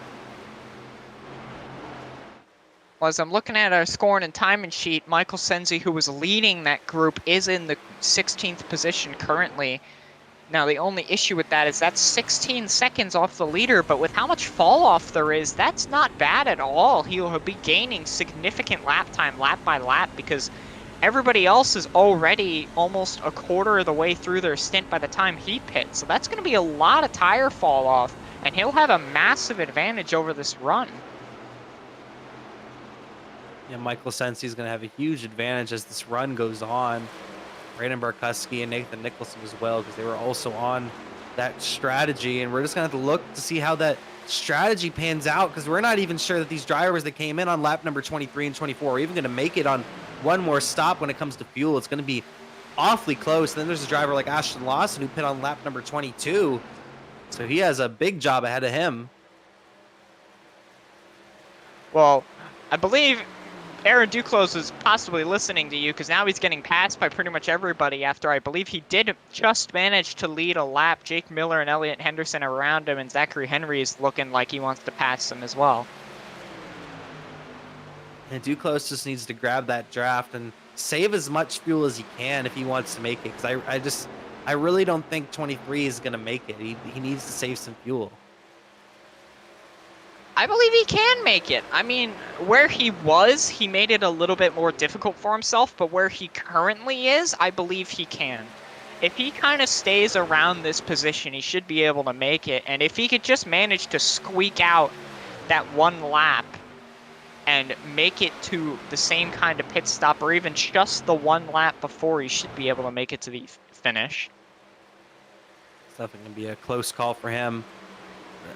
Well, as I'm looking at our scoring and timing sheet, Michael Senzi, who was leading that group, is in the 16th position currently. Now, the only issue with that is that's 16 seconds off the leader, but with how much fall off there is, that's not bad at all. He'll be gaining significant lap time, lap by lap, because everybody else is already almost a quarter of the way through their stint by the time he pits. So that's going to be a lot of tire fall off, and he'll have a massive advantage over this run. Yeah, Michael Sensi is going to have a huge advantage as this run goes on. Brandon Barkusky and Nathan Nicholson as well, because they were also on that strategy. And we're just going to have to look to see how that strategy pans out, because we're not even sure that these drivers that came in on lap number 23 and 24 are even going to make it on one more stop when it comes to fuel. It's going to be awfully close. And then there's a driver like Ashton Lawson who pit on lap number 22. So he has a big job ahead of him. Well, I believe Aaron Duclos is possibly listening to you, because now he's getting passed by pretty much everybody after I believe he did just manage to lead a lap. Jake Miller and Elliott Henderson are around him, and Zachary Henry is looking like he wants to pass him as well. And Duclos just needs to grab that draft and save as much fuel as he can if he wants to make it, because I really don't think 23 is going to make it. He needs to save some fuel. I believe he can make it. I mean, where he was, he made it a little bit more difficult for himself, but where he currently is, I believe he can. If he kind of stays around this position, he should be able to make it. And if he could just manage to squeak out that one lap and make it to the same kind of pit stop, or even just the one lap before, he should be able to make it to the finish. It's definitely going to be a close call for him.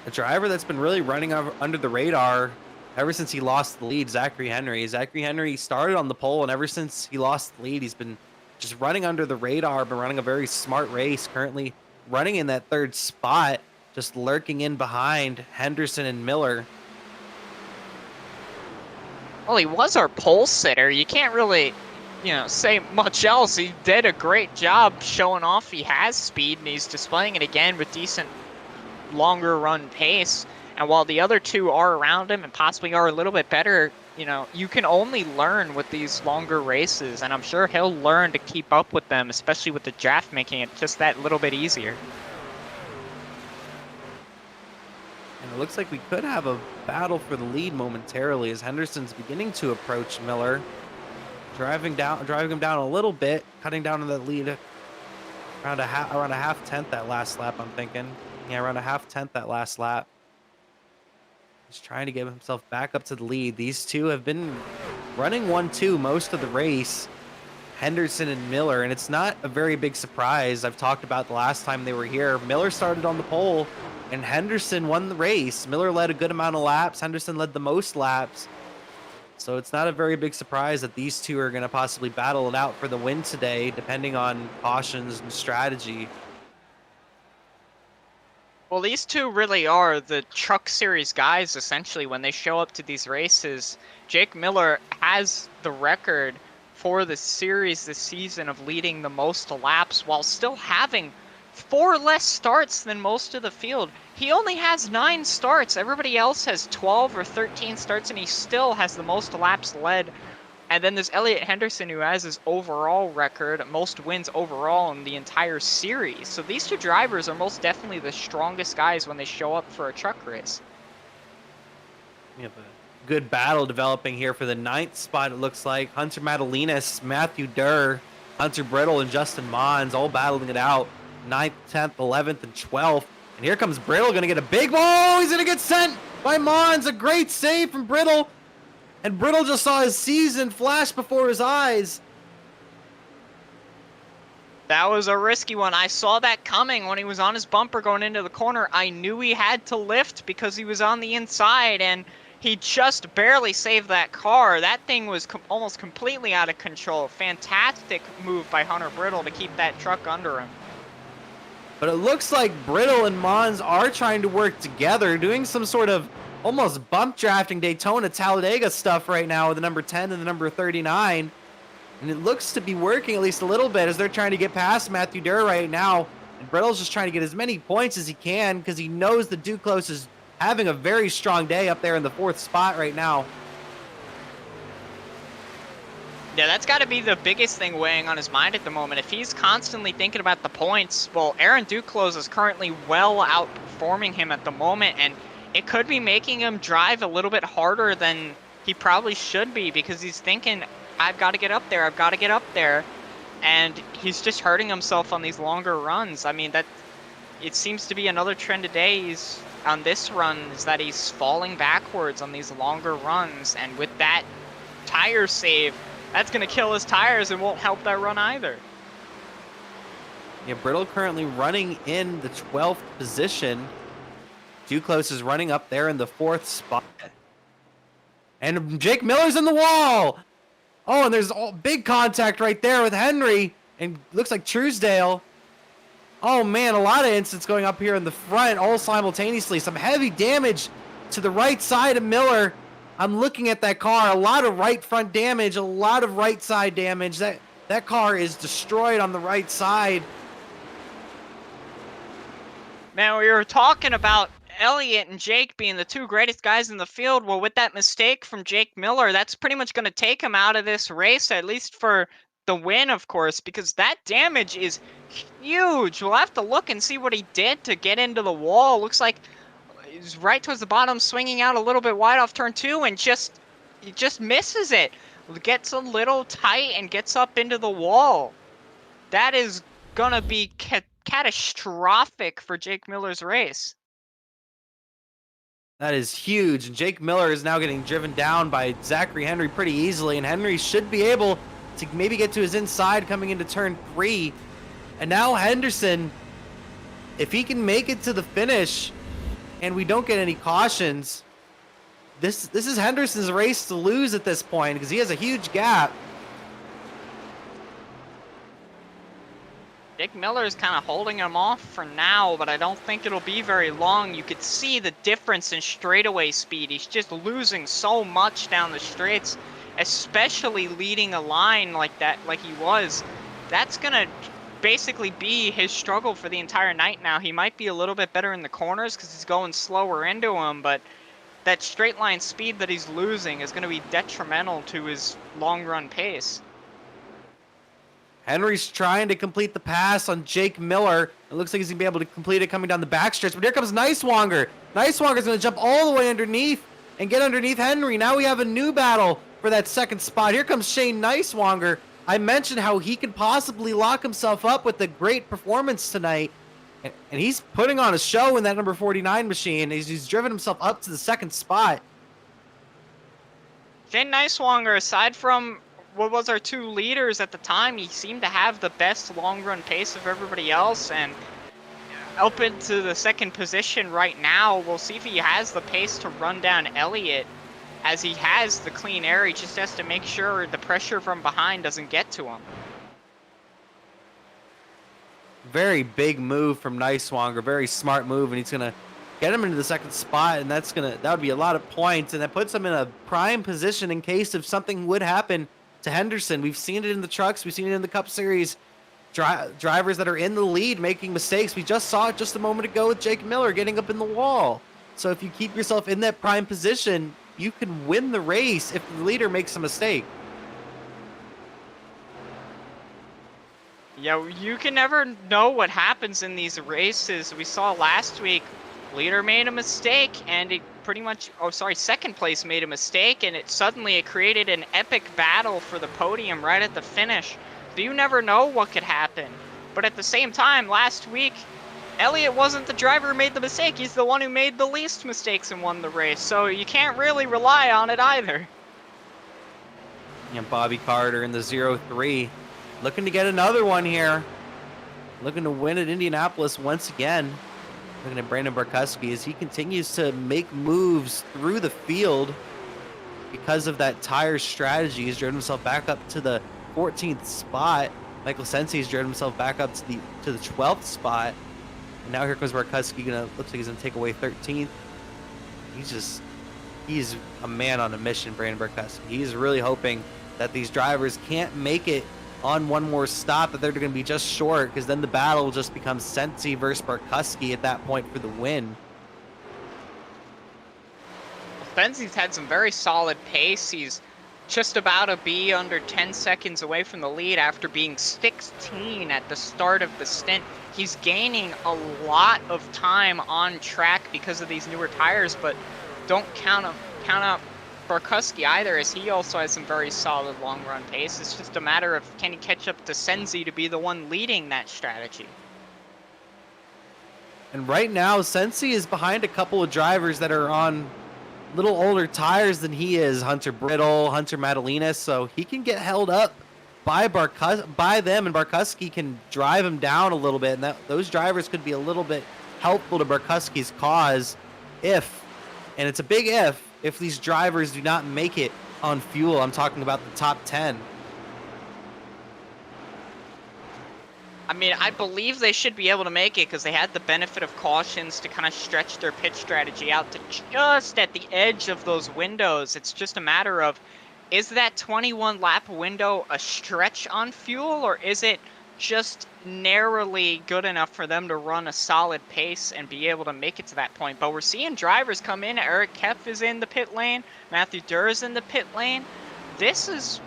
A driver that's been really running under the radar ever since he lost the lead, Zachary Henry. Zachary Henry started on the pole, and ever since he lost the lead, he's been just running under the radar, been running a very smart race, currently running in that 3rd spot, just lurking in behind Henderson and Miller. Well, he was our pole sitter. You can't really, say much else. He did a great job showing off he has speed, and he's displaying it again with decent longer run pace. And while the other two are around him and possibly are a little bit better, you can only learn with these longer races, and I'm sure he'll learn to keep up with them, especially with the draft making it just that little bit easier. And it looks like we could have a battle for the lead momentarily, as Henderson's beginning to approach Miller, driving him down a little bit, cutting down on the lead around a half tenth that last lap, I'm thinking. Yeah, around a half tenth that last lap. He's trying to get himself back up to the lead. These two have been running 1-2 most of the race, Henderson and Miller, and it's not a very big surprise. I've talked about the last time they were here. Miller started on the pole, and Henderson won the race. Miller led a good amount of laps. Henderson led the most laps. So it's not a very big surprise that these two are going to possibly battle it out for the win today, depending on cautions and strategy. Well, these two really are the Truck Series guys, essentially, when they show up to these races. Jake Miller has the record for the series this season of leading the most laps while still having 4 less starts than most of the field. He only has 9 starts. Everybody else has 12 or 13 starts, and he still has the most laps led. And then there's Elliott Henderson, who has his overall record, most wins overall in the entire series. So these two drivers are most definitely the strongest guys when they show up for a truck race. We have a good battle developing here for the 9th spot, it looks like. Hunter Madalinas, Matthew Durr Hunter Brittle and Justin Mons all battling it out. 9th, 10th, 11th, and 12th. And here comes Brittle, gonna get a big ball. He's gonna get sent by Mons. A great save from Brittle. And Brittle just saw his season flash before his eyes. That was a risky one. I saw that coming when he was on his bumper going into the corner. I knew he had to lift because he was on the inside, and he just barely saved that car. That thing was almost completely out of control. Fantastic move by Hunter Brittle to keep that truck under him. But it looks like Brittle and Mons are trying to work together, doing some sort of almost bump drafting Daytona Talladega stuff right now with the number 10 and the number 39. And it looks to be working at least a little bit as they're trying to get past Matthew Durr right now. And Brittle's just trying to get as many points as he can because he knows that Duclos is having a very strong day up there in the 4th spot right now. Yeah, that's got to be the biggest thing weighing on his mind at the moment. If he's constantly thinking about the points, well, Aaron Duclos is currently well outperforming him at the moment, and it could be making him drive a little bit harder than he probably should be because he's thinking, I've got to get up there, I've got to get up there. And he's just hurting himself on these longer runs. I mean, it seems to be another trend today. He's on this run is that he's falling backwards on these longer runs. And with that tire save, that's going to kill his tires and won't help that run either. Yeah, Brittle currently running in the 12th position. Duclos is running up there in the 4th spot. And Jake Miller's in the wall. Oh, and there's big contact right there with Henry, and looks like Truesdale. Oh, man, a lot of incidents going up here in the front all simultaneously. Some heavy damage to the right side of Miller. I'm looking at that car. A lot of right front damage, a lot of right side damage. That car is destroyed on the right side. Man, we were talking about Elliott and Jake being the two greatest guys in the field. Well, with that mistake from Jake Miller, that's pretty much going to take him out of this race, at least for the win, of course, because that damage is huge. We'll have to look and see what he did to get into the wall. Looks like he's right towards the bottom, swinging out a little bit wide off turn 2, and he just misses it. Gets a little tight and gets up into the wall. That is going to be catastrophic for Jake Miller's race. That is huge, and Jake Miller is now getting driven down by Zachary Henry pretty easily, and Henry should be able to maybe get to his inside coming into turn 3. And now Henderson, if he can make it to the finish and we don't get any cautions, this is Henderson's race to lose at this point because he has a huge gap. Jake Miller is kind of holding him off for now, but I don't think it'll be very long. You could see the difference in straightaway speed. He's just losing so much down the straights, especially leading a line like that, like he was. That's going to basically be his struggle for the entire night now. He might be a little bit better in the corners because he's going slower into them, but that straight line speed that he's losing is going to be detrimental to his long run pace. Henry's trying to complete the pass on Jake Miller. It looks like he's going to be able to complete it coming down the backstretch. But here comes Nicewanger. Nicewanger's going to jump all the way underneath and get underneath Henry. Now we have a new battle for that 2nd spot. Here comes Shane Nicewanger. I mentioned how he could possibly lock himself up with a great performance tonight. And he's putting on a show in that number 49 machine. He's driven himself up to the 2nd spot. Shane Nicewanger, aside from what was our 2 leaders at the time, he seemed to have the best long run pace of everybody else, and up into the 2nd position right now. We'll see if he has the pace to run down Elliott, as he has the clean air. He just has to make sure the pressure from behind doesn't get to him. Very big move from Nicewanger, very smart move, and he's gonna get him into the 2nd spot, and that would be a lot of points, and that puts him in a prime position in case if something would happen to Henderson. We've seen it in the trucks. We've seen it in the Cup Series. Drivers that are in the lead making mistakes. We just saw it just a moment ago with Jake Miller getting up in the wall. So if you keep yourself in that prime position, you can win the race if the leader makes a mistake. Yeah, you can never know what happens in these races. We saw last week, leader made a mistake, and it pretty much, 2nd place made a mistake, and it created an epic battle for the podium right at the finish. So you never know what could happen. But at the same time, last week, Elliott wasn't the driver who made the mistake. He's the one who made the least mistakes and won the race. So you can't really rely on it either. And Bobby Carter in the 0-3, looking to get another one here. Looking to win at Indianapolis once again. Looking at Brandon Barkusky as he continues to make moves through the field because of that tire strategy. He's driven himself back up to the 14th spot. Michael Sensi's driven himself back up to the 12th spot. And now here comes Barkusky. Looks like he's gonna take away 13th. He's a man on a mission, Brandon Barkusky. He's really hoping that these drivers can't make it on one more stop, that they're going to be just short, because then the battle will just become Sensi versus Barkusky at that point for the win. Sensi's had some very solid pace. He's just about to be under 10 seconds away from the lead after being 16 at the start of the stint. He's gaining a lot of time on track because of these newer tires, but don't count out Barkusky either, as he also has some very solid long-run pace. It's just a matter of can he catch up to Sensi to be the one leading that strategy. And right now, Sensi is behind a couple of drivers that are on little older tires than he is. Hunter Brittle, Hunter Madalinas, so he can get held up by them, and Barkusky can drive him down a little bit, and those drivers could be a little bit helpful to Barkusky's cause if, and it's a big if these drivers do not make it on fuel. I'm talking about the top 10. I mean, I believe they should be able to make it because they had the benefit of cautions to kind of stretch their pit strategy out to just at the edge of those windows. It's just a matter of, is that 21 lap window a stretch on fuel, or is it just narrowly good enough for them to run a solid pace and be able to make it to that point? But we're seeing drivers come in. Eric Kepf is in the pit lane. Matthew Durr is in the pit lane. This is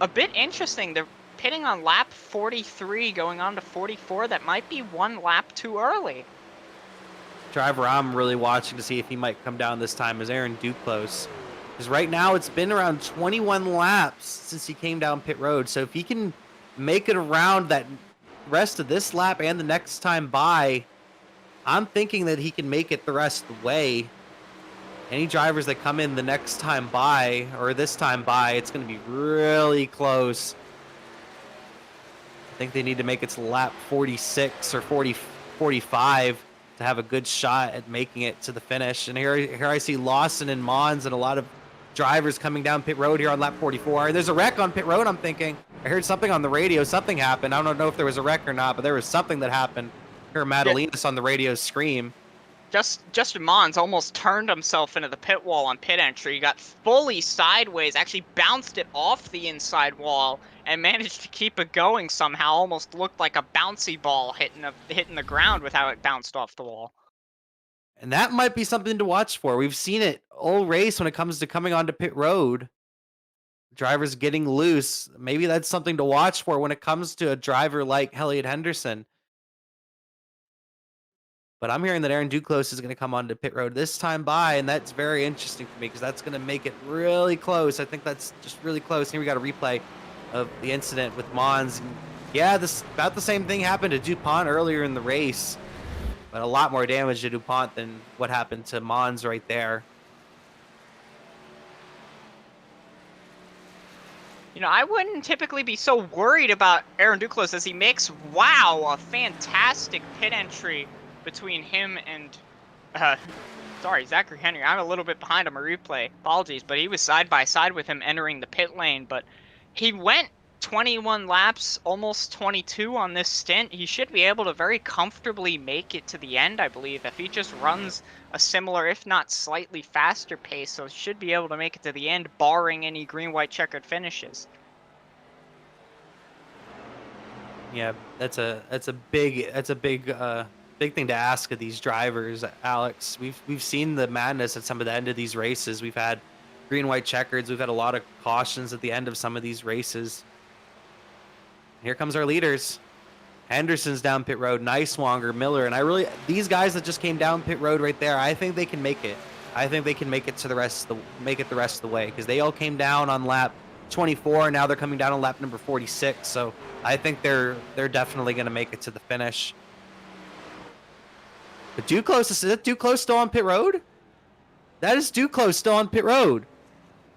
a bit interesting. They're pitting on lap 43 going on to 44. That might be one lap too early. Driver I'm really watching to see if he might come down this time is Aaron Duclos. Because right now it's been around 21 laps since he came down pit road. So if he can make it around that rest of this lap and the next time by, I'm thinking that he can make it the rest of the way. Any drivers that come in the next time by, or this time by, it's going to be really close. I think they need to make it to lap 46 or 45 to have a good shot at making it to the finish. And here I see Lawson and Mons and a lot of drivers coming down pit road here on lap 44. There's a wreck on pit road, I'm thinking. I heard something on the radio. Something happened. I don't know if there was a wreck or not, but there was something that happened. I heard Madalinas on the radio scream. Justin Mons almost turned himself into the pit wall on pit entry. He got fully sideways, actually bounced it off the inside wall, and managed to keep it going somehow. Almost looked like a bouncy ball hitting the ground with how it bounced off the wall. And that might be something to watch for. We've seen it all race when it comes to coming onto pit road. Drivers getting loose. Maybe that's something to watch for when it comes to a driver like Elliott Henderson. But I'm hearing that Aaron Duclos is going to come onto pit road this time by, and that's very interesting for me because that's going to make it really close. I think that's just really close. Here we got a replay of the incident with Mons. And yeah, about the same thing happened to DuPont earlier in the race, but a lot more damage to DuPont than what happened to Mons right there. You know, I wouldn't typically be so worried about Aaron Duclos as he makes, a fantastic pit entry between him and, Zachary Henry. I'm a little bit behind on my replay. Apologies, but he was side by side with him entering the pit lane. But he went 21 laps, almost 22 on this stint. He should be able to very comfortably make it to the end, I believe, if he just runs a similar, if not slightly faster pace. So he should be able to make it to the end, barring any green-white checkered finishes. Yeah, that's a big thing to ask of these drivers, Alex. We've seen the madness at some of the end of these races. We've had green-white checkers. We've had a lot of cautions at the end of some of these races. Here comes our leaders. Henderson's down pit road, Niswanger, Miller, and these guys that just came down pit road right there, I think they can make it. I think they can make it to the rest of the way because they all came down on lap 24. Now they're coming down on lap number 46. So I think they're definitely going to make it to the finish. But Duclos, is that Duclos still on pit road? That is Duclos still on pit road.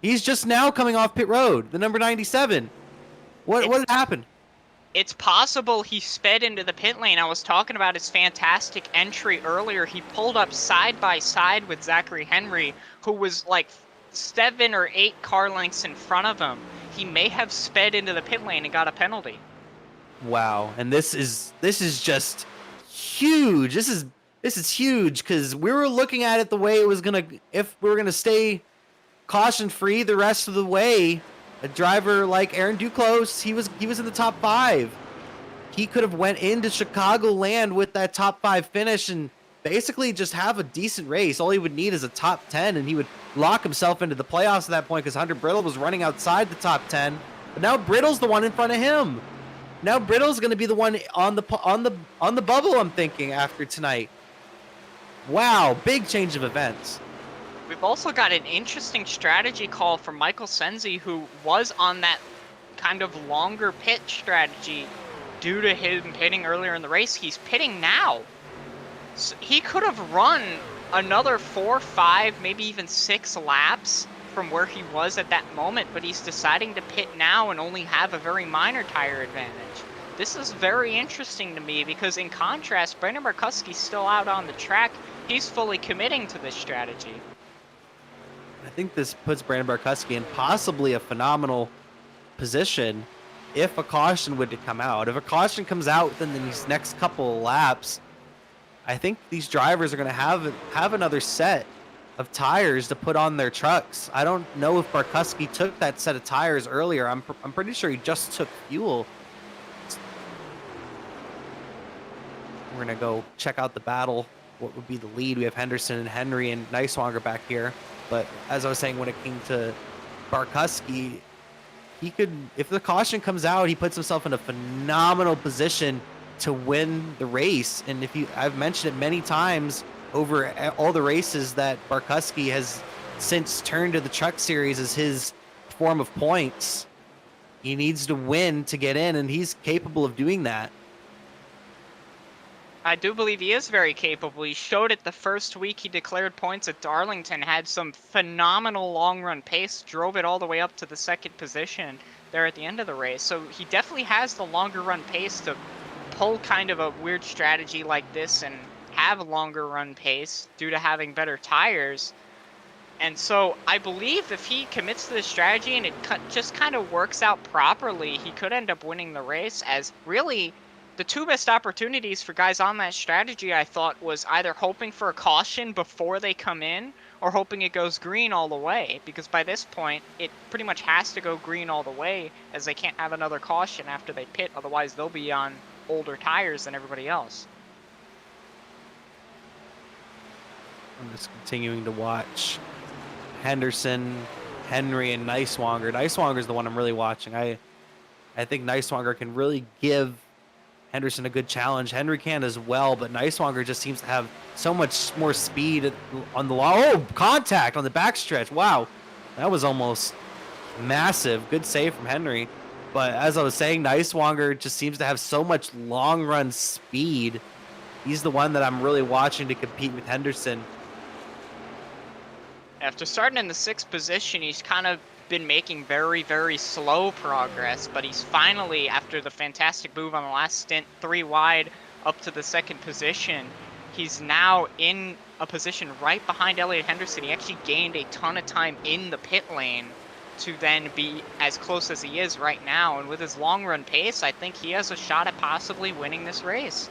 He's just now coming off pit road, the number 97. What had happened? It's possible he sped into the pit lane. I was talking about his fantastic entry earlier. He pulled up side by side with Zachary Henry, who was like 7 or 8 car lengths in front of him. He may have sped into the pit lane and got a penalty. Wow, and this is just huge. This is huge because we were looking at it the way it was if we were gonna stay caution free the rest of the way. A driver like Aaron Duclos, he was in the top 5. He could have went into Chicagoland with that top 5 finish and basically just have a decent race. All he would need is a top 10, and he would lock himself into the playoffs at that point because Hunter Brittle was running outside the top 10. But now Brittle's the one in front of him. Now Brittle's going to be the one on the bubble, I'm thinking, after tonight. Wow, big change of events. We've also got an interesting strategy call from Michael Senzi, who was on that kind of longer pit strategy due to him pitting earlier in the race. He's pitting now. So he could have run another 4, 5, maybe even 6 laps from where he was at that moment, but he's deciding to pit now and only have a very minor tire advantage. This is very interesting to me because in contrast, Brandon Barkusky's still out on the track. He's fully committing to this strategy. I think this puts Brandon Barkusky in possibly a phenomenal position if a caution would come out. If a caution comes out within these next couple of laps, I think these drivers are going to have another set of tires to put on their trucks. I don't know if Barkusky took that set of tires earlier. I'm pretty sure he just took fuel. We're going to go check out the battle. What would be the lead? We have Henderson and Henry and Neiswanger back here. But as I was saying, when it came to Barkusky, he could, if the caution comes out, he puts himself in a phenomenal position to win the race. And I've mentioned it many times over all the races that Barkusky has since turned to the Truck Series as his form of points. He needs to win to get in, and he's capable of doing that. I do believe he is very capable. He showed it the first week he declared points at Darlington, had some phenomenal long-run pace, drove it all the way up to the 2nd position there at the end of the race. So he definitely has the longer-run pace to pull kind of a weird strategy like this and have a longer-run pace due to having better tires. And so I believe if he commits to this strategy and it just kind of works out properly, he could end up winning the race, as really the 2 best opportunities for guys on that strategy, I thought, was either hoping for a caution before they come in or hoping it goes green all the way, because by this point, it pretty much has to go green all the way, as they can't have another caution after they pit, otherwise they'll be on older tires than everybody else. I'm just continuing to watch Henderson, Henry, and Neiswanger. Neiswanger's the one I'm really watching. I think Neiswanger can really give Henderson a good challenge. Henry can as well, but Neiswanger just seems to have so much more speed on the long. Oh, contact on the backstretch. Wow, that was almost massive. Good save from Henry. But as I was saying, Neiswanger just seems to have so much long run speed. He's the one that I'm really watching to compete with Henderson. After starting in the 6th position, he's kind of been making very, very slow progress, but he's finally, after the fantastic move on the last stint, 3 wide up to the 2nd position, he's now in a position right behind Elliott Henderson. He actually gained a ton of time in the pit lane to then be as close as he is right now, and with his long run pace, I think he has a shot at possibly winning this race.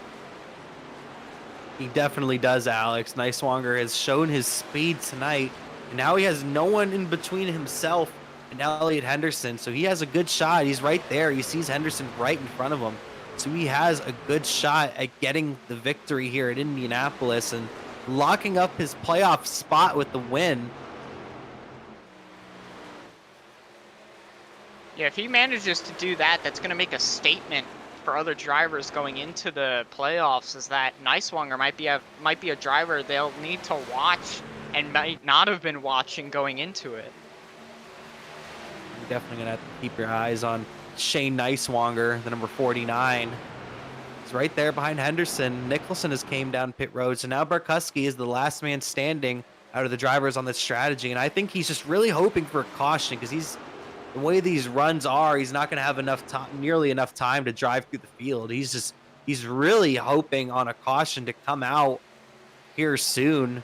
He definitely does, Alex. Neiswanger has shown his speed tonight, and now he has no one in between himself and Elliott Henderson, so he has a good shot. He's right there. He sees Henderson right in front of him, so he has a good shot at getting the victory here at Indianapolis and locking up his playoff spot with the win. Yeah, if he manages to do that, that's going to make a statement for other drivers going into the playoffs, is that Neiswanger might be a driver they'll need to watch and might not have been watching going into it. You're definitely going to have to keep your eyes on Shane Neiswanger, the number 49. He's right there behind Henderson. Nicholson has came down pit road. So now Barkusky is the last man standing out of the drivers on this strategy. And I think he's just really hoping for a caution because the way these runs are, he's not going to have nearly enough time to drive through the field. He's really hoping on a caution to come out here soon.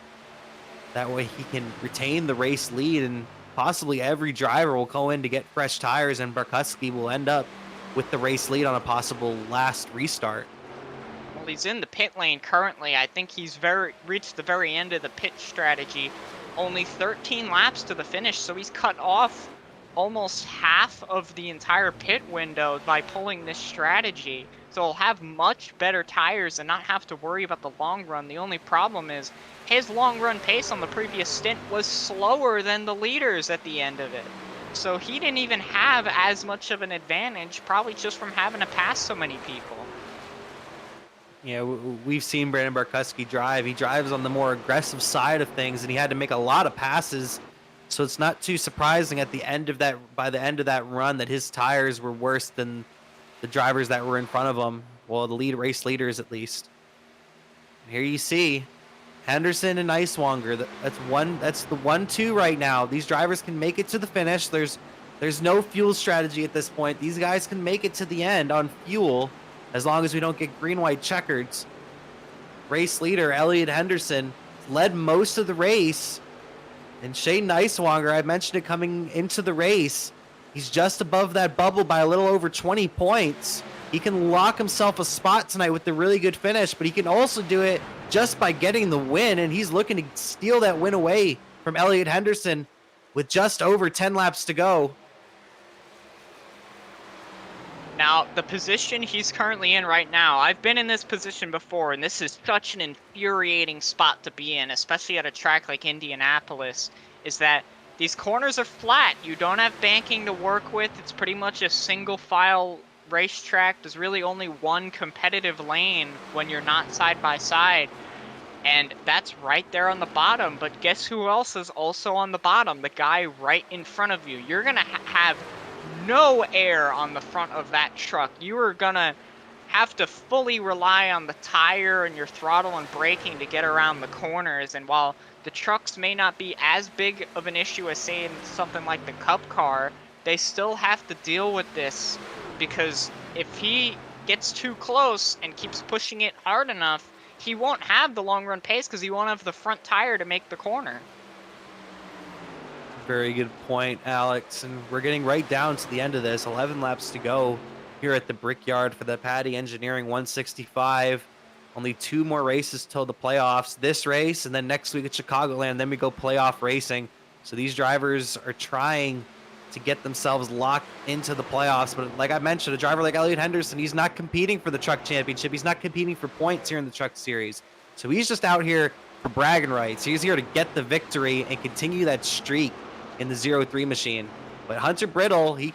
That way he can retain the race lead, and possibly every driver will go in to get fresh tires, and Barkusky will end up with the race lead on a possible last restart. Well, he's in the pit lane currently. I think he's reached the very end of the pit strategy. Only 13 laps to the finish, so he's cut off almost half of the entire pit window by pulling this strategy. So he'll have much better tires and not have to worry about the long run. The only problem is his long run pace on the previous stint was slower than the leaders at the end of it. So he didn't even have as much of an advantage, probably just from having to pass so many people. Yeah, we've seen Brandon Barkusky drive. He drives on the more aggressive side of things, and he had to make a lot of passes. So it's not too surprising by the end of that run that his tires were worse than the drivers that were in front of him. Well, the race leaders at least. And here you see Henderson and Neiswanger. That's the 1-2 right now. These drivers can make it to the finish. There's no fuel strategy at this point. These guys can make it to the end on fuel as long as we don't get green-white checkers. Race leader Elliot Henderson led most of the race. And Shane Neiswanger, I mentioned it coming into the race, he's just above that bubble by a little over 20 points. He can lock himself a spot tonight with the really good finish, but he can also do it just by getting the win, and he's looking to steal that win away from Elliot Henderson with just over 10 laps to go. Now, the position he's currently in right now, I've been in this position before, and this is such an infuriating spot to be in, especially at a track like Indianapolis, is that these corners are flat. You don't have banking to work with. It's pretty much a single file racetrack. There's really only one competitive lane when you're not side by side. And that's right there on the bottom. But guess who else is also on the bottom? The guy right in front of you. You're going to have no air on the front of that truck. You are going to have to fully rely on the tire and your throttle and braking to get around the corners. And while the trucks may not be as big of an issue as, say, in something like the Cup car, they still have to deal with this, because if he gets too close and keeps pushing it hard enough, he won't have the long run pace because he won't have the front tire to make the corner. Very good point, Alex. And we're getting right down to the end of this. 11 laps to go here at the Brickyard for the Patti Engineering 165. Only 2 more races till the playoffs. This race, and then next week at Chicagoland, then we go playoff racing. So these drivers are trying to get themselves locked into the playoffs. But like I mentioned, a driver like Elliot Henderson, he's not competing for the truck championship. He's not competing for points here in the truck series. So he's just out here for bragging rights. He's here to get the victory and continue that streak in the 0-3 machine. But Hunter Brittle, he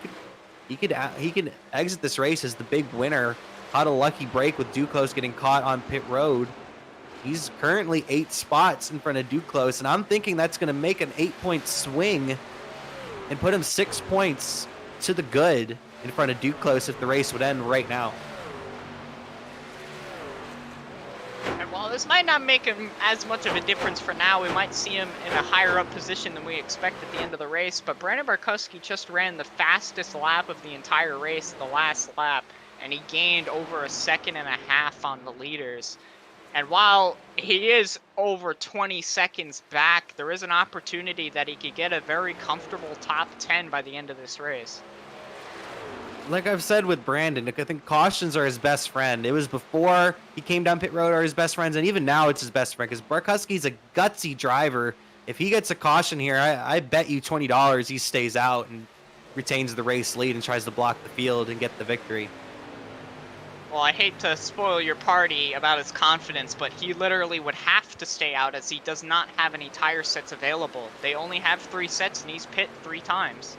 can exit this race as the big winner. Caught a lucky break with Duclos getting caught on pit road. He's currently 8 spots in front of Duclos, and I'm thinking that's going to make an 8-point swing and put him 6 points to the good in front of Duclos if the race would end right now. And while this might not make him as much of a difference for now, we might see him in a higher up position than we expect at the end of the race. But Brandon Barkusky just ran the fastest lap of the entire race, the last lap, and he gained over 1.5 seconds on the leaders. And while he is over 20 seconds back, there is an opportunity that he could get a very comfortable top 10 by the end of this race. Like I've said with Brandon, I think cautions are his best friend. It was before he came down pit road are his best friends, and even now it's his best friend because Barkusky's a gutsy driver. If he gets a caution here, I bet you $20 he stays out and retains the race lead and tries to block the field and get the victory. Well, I hate to spoil your party about his confidence, but he literally would have to stay out as he does not have any tire sets available. They only have 3 sets and he's pit 3 times.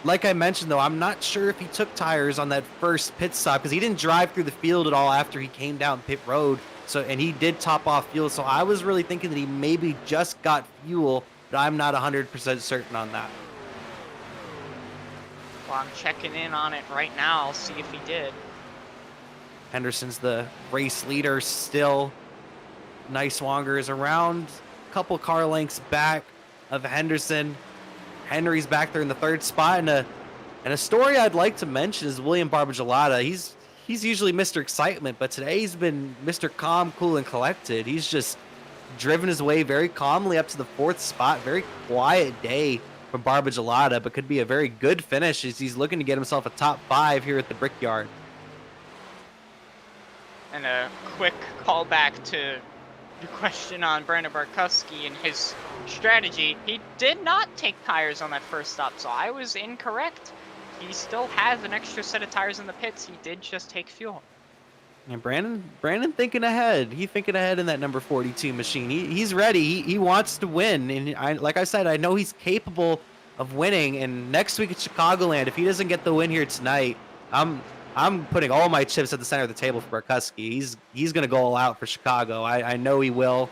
Like I mentioned, though, I'm not sure if he took tires on that first pit stop because he didn't drive through the field at all after he came down pit road. And he did top off fuel. So I was really thinking that he maybe just got fuel, but I'm not 100% certain on that. Well, I'm checking in on it right now. I'll see if he did. Henderson's the race leader still. Niswonger is around a couple car lengths back of Henderson. Henry's back there in the 3rd spot. And a story I'd like to mention is William Barbagelata. He's usually Mr. Excitement, but today he's been Mr. Calm, Cool, and Collected. He's just driven his way very calmly up to the 4th spot. Very quiet day from Barbagelata, but could be a very good finish as he's looking to get himself a top 5 here at the Brickyard. And a quick callback to your question on Brandon Barkusky and his strategy. He did not take tires on that first stop, so I was incorrect. He still has an extra set of tires in the pits. He did just take fuel. And Brandon thinking ahead. He's thinking ahead in that number 42 machine. He's ready. He wants to win. And like I said, I know he's capable of winning. And next week at Chicagoland, if he doesn't get the win here tonight, I'm putting all my chips at the center of the table for Barkusky. He's going to go all out for Chicago. I know he will.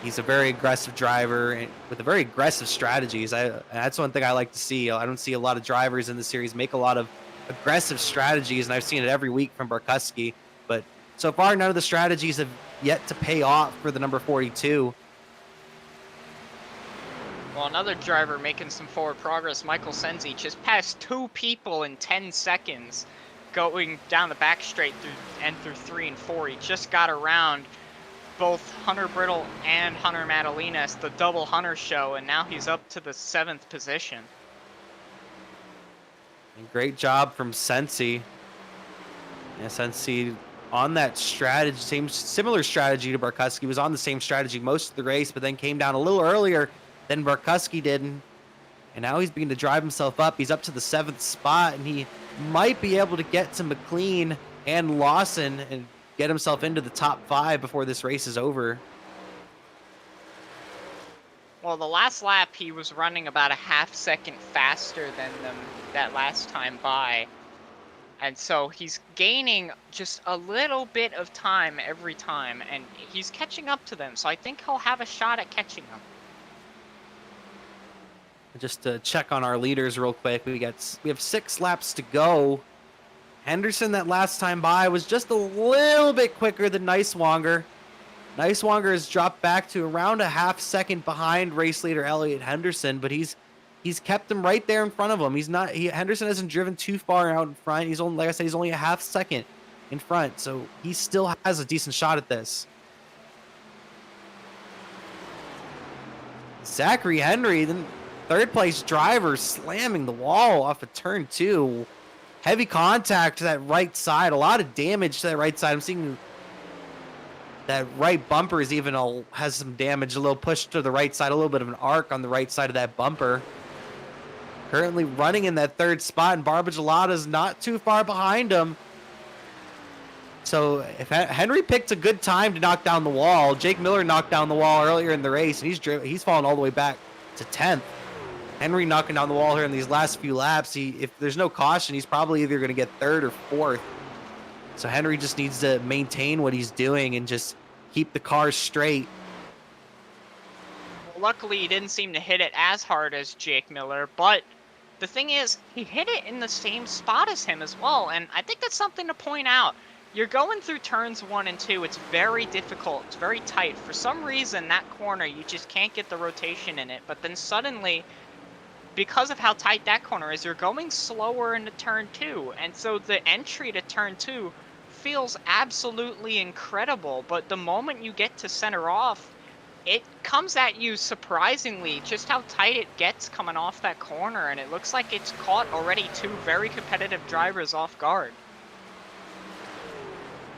He's a very aggressive driver and with a very aggressive strategies. That's one thing I like to see. I don't see a lot of drivers in the series make a lot of aggressive strategies, and I've seen it every week from Barkusky. But so far, none of the strategies have yet to pay off for the number 42. Well, another driver making some forward progress, Michael Senzi, just passed 2 people in 10 seconds going down the back straight through 3 and 4. He just got around both Hunter Brittle and Hunter Madalena. It's the double Hunter show, and now he's up to the 7th position. And great job from Sensi. Yeah, Sensi on that strategy, similar strategy to Barkusky, was on the same strategy most of the race, but then came down a little earlier than Barkusky did. And now he's beginning to drive himself up. He's up to the 7th spot, and he might be able to get to McLean and Lawson and get himself into the top 5 before this race is over. Well, the last lap, he was running about a half second faster than them that last time by. And so he's gaining just a little bit of time every time, and he's catching up to them. So I think he'll have a shot at catching them. Just to check on our leaders real quick, we have 6 laps to go. Henderson that last time by was just a little bit quicker than Niswonger. Niswonger has dropped back to around a half second behind race leader Elliott Henderson, but he's kept him right there in front of him. Henderson hasn't driven too far out in front. He's only, like I said, he's only a half second in front, so he still has a decent shot at this. Zachary Henry, the 3rd place driver, slamming the wall off of turn 2. Heavy contact to that right side. A lot of damage to that right side. I'm seeing that right bumper has some damage. A little push to the right side. A little bit of an arc on the right side of that bumper. Currently running in that 3rd spot, and Barbagelata is not too far behind him. So if Henry picked a good time to knock down the wall, Jake Miller knocked down the wall earlier in the race, and he's fallen all the way back to 10th. Henry knocking down the wall here in these last few laps. If there's no caution, he's probably either going to get 3rd or 4th. So Henry just needs to maintain what he's doing and just keep the car straight. Well, luckily, he didn't seem to hit it as hard as Jake Miller, but the thing is, he hit it in the same spot as him as well, and I think that's something to point out. You're going through turns 1 and 2. It's very difficult. It's very tight. For some reason, that corner, you just can't get the rotation in it, but then suddenly, because of how tight that corner is, you're going slower into turn 2. And so the entry to turn 2 feels absolutely incredible. But the moment you get to center off, it comes at you surprisingly just how tight it gets coming off that corner. And it looks like it's caught already 2 very competitive drivers off guard.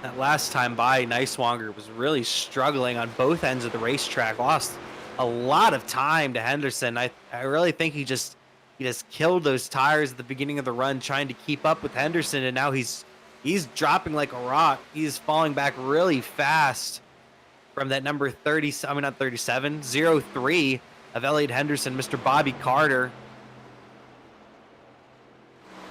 That last time by, Niswonger was really struggling on both ends of the racetrack. Lost a lot of time to Henderson. I really think he just killed those tires at the beginning of the run trying to keep up with Henderson, and now he's dropping like a rock. He's falling back really fast from that number 03 of Elliott Henderson, Mr. Bobby Carter.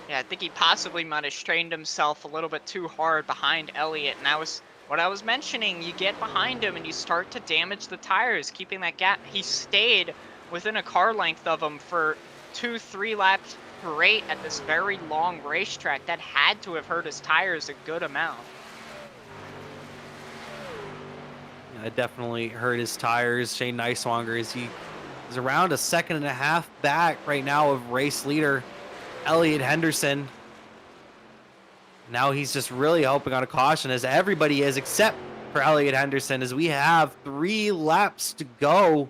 Yeah, I think he possibly might have strained himself a little bit too hard behind Elliott, and that was what I was mentioning. You get behind him and you start to damage the tires, keeping that gap. He stayed within a car length of him for 2-3 laps great at this very long racetrack. That had to have hurt his tires a good amount. Yeah, it definitely hurt his tires. Shane Neiswanger is around a second and a half back right now of race leader Elliot Henderson. Now he's just really hoping on a caution, as everybody is except for Elliot Henderson, as we have 3 laps to go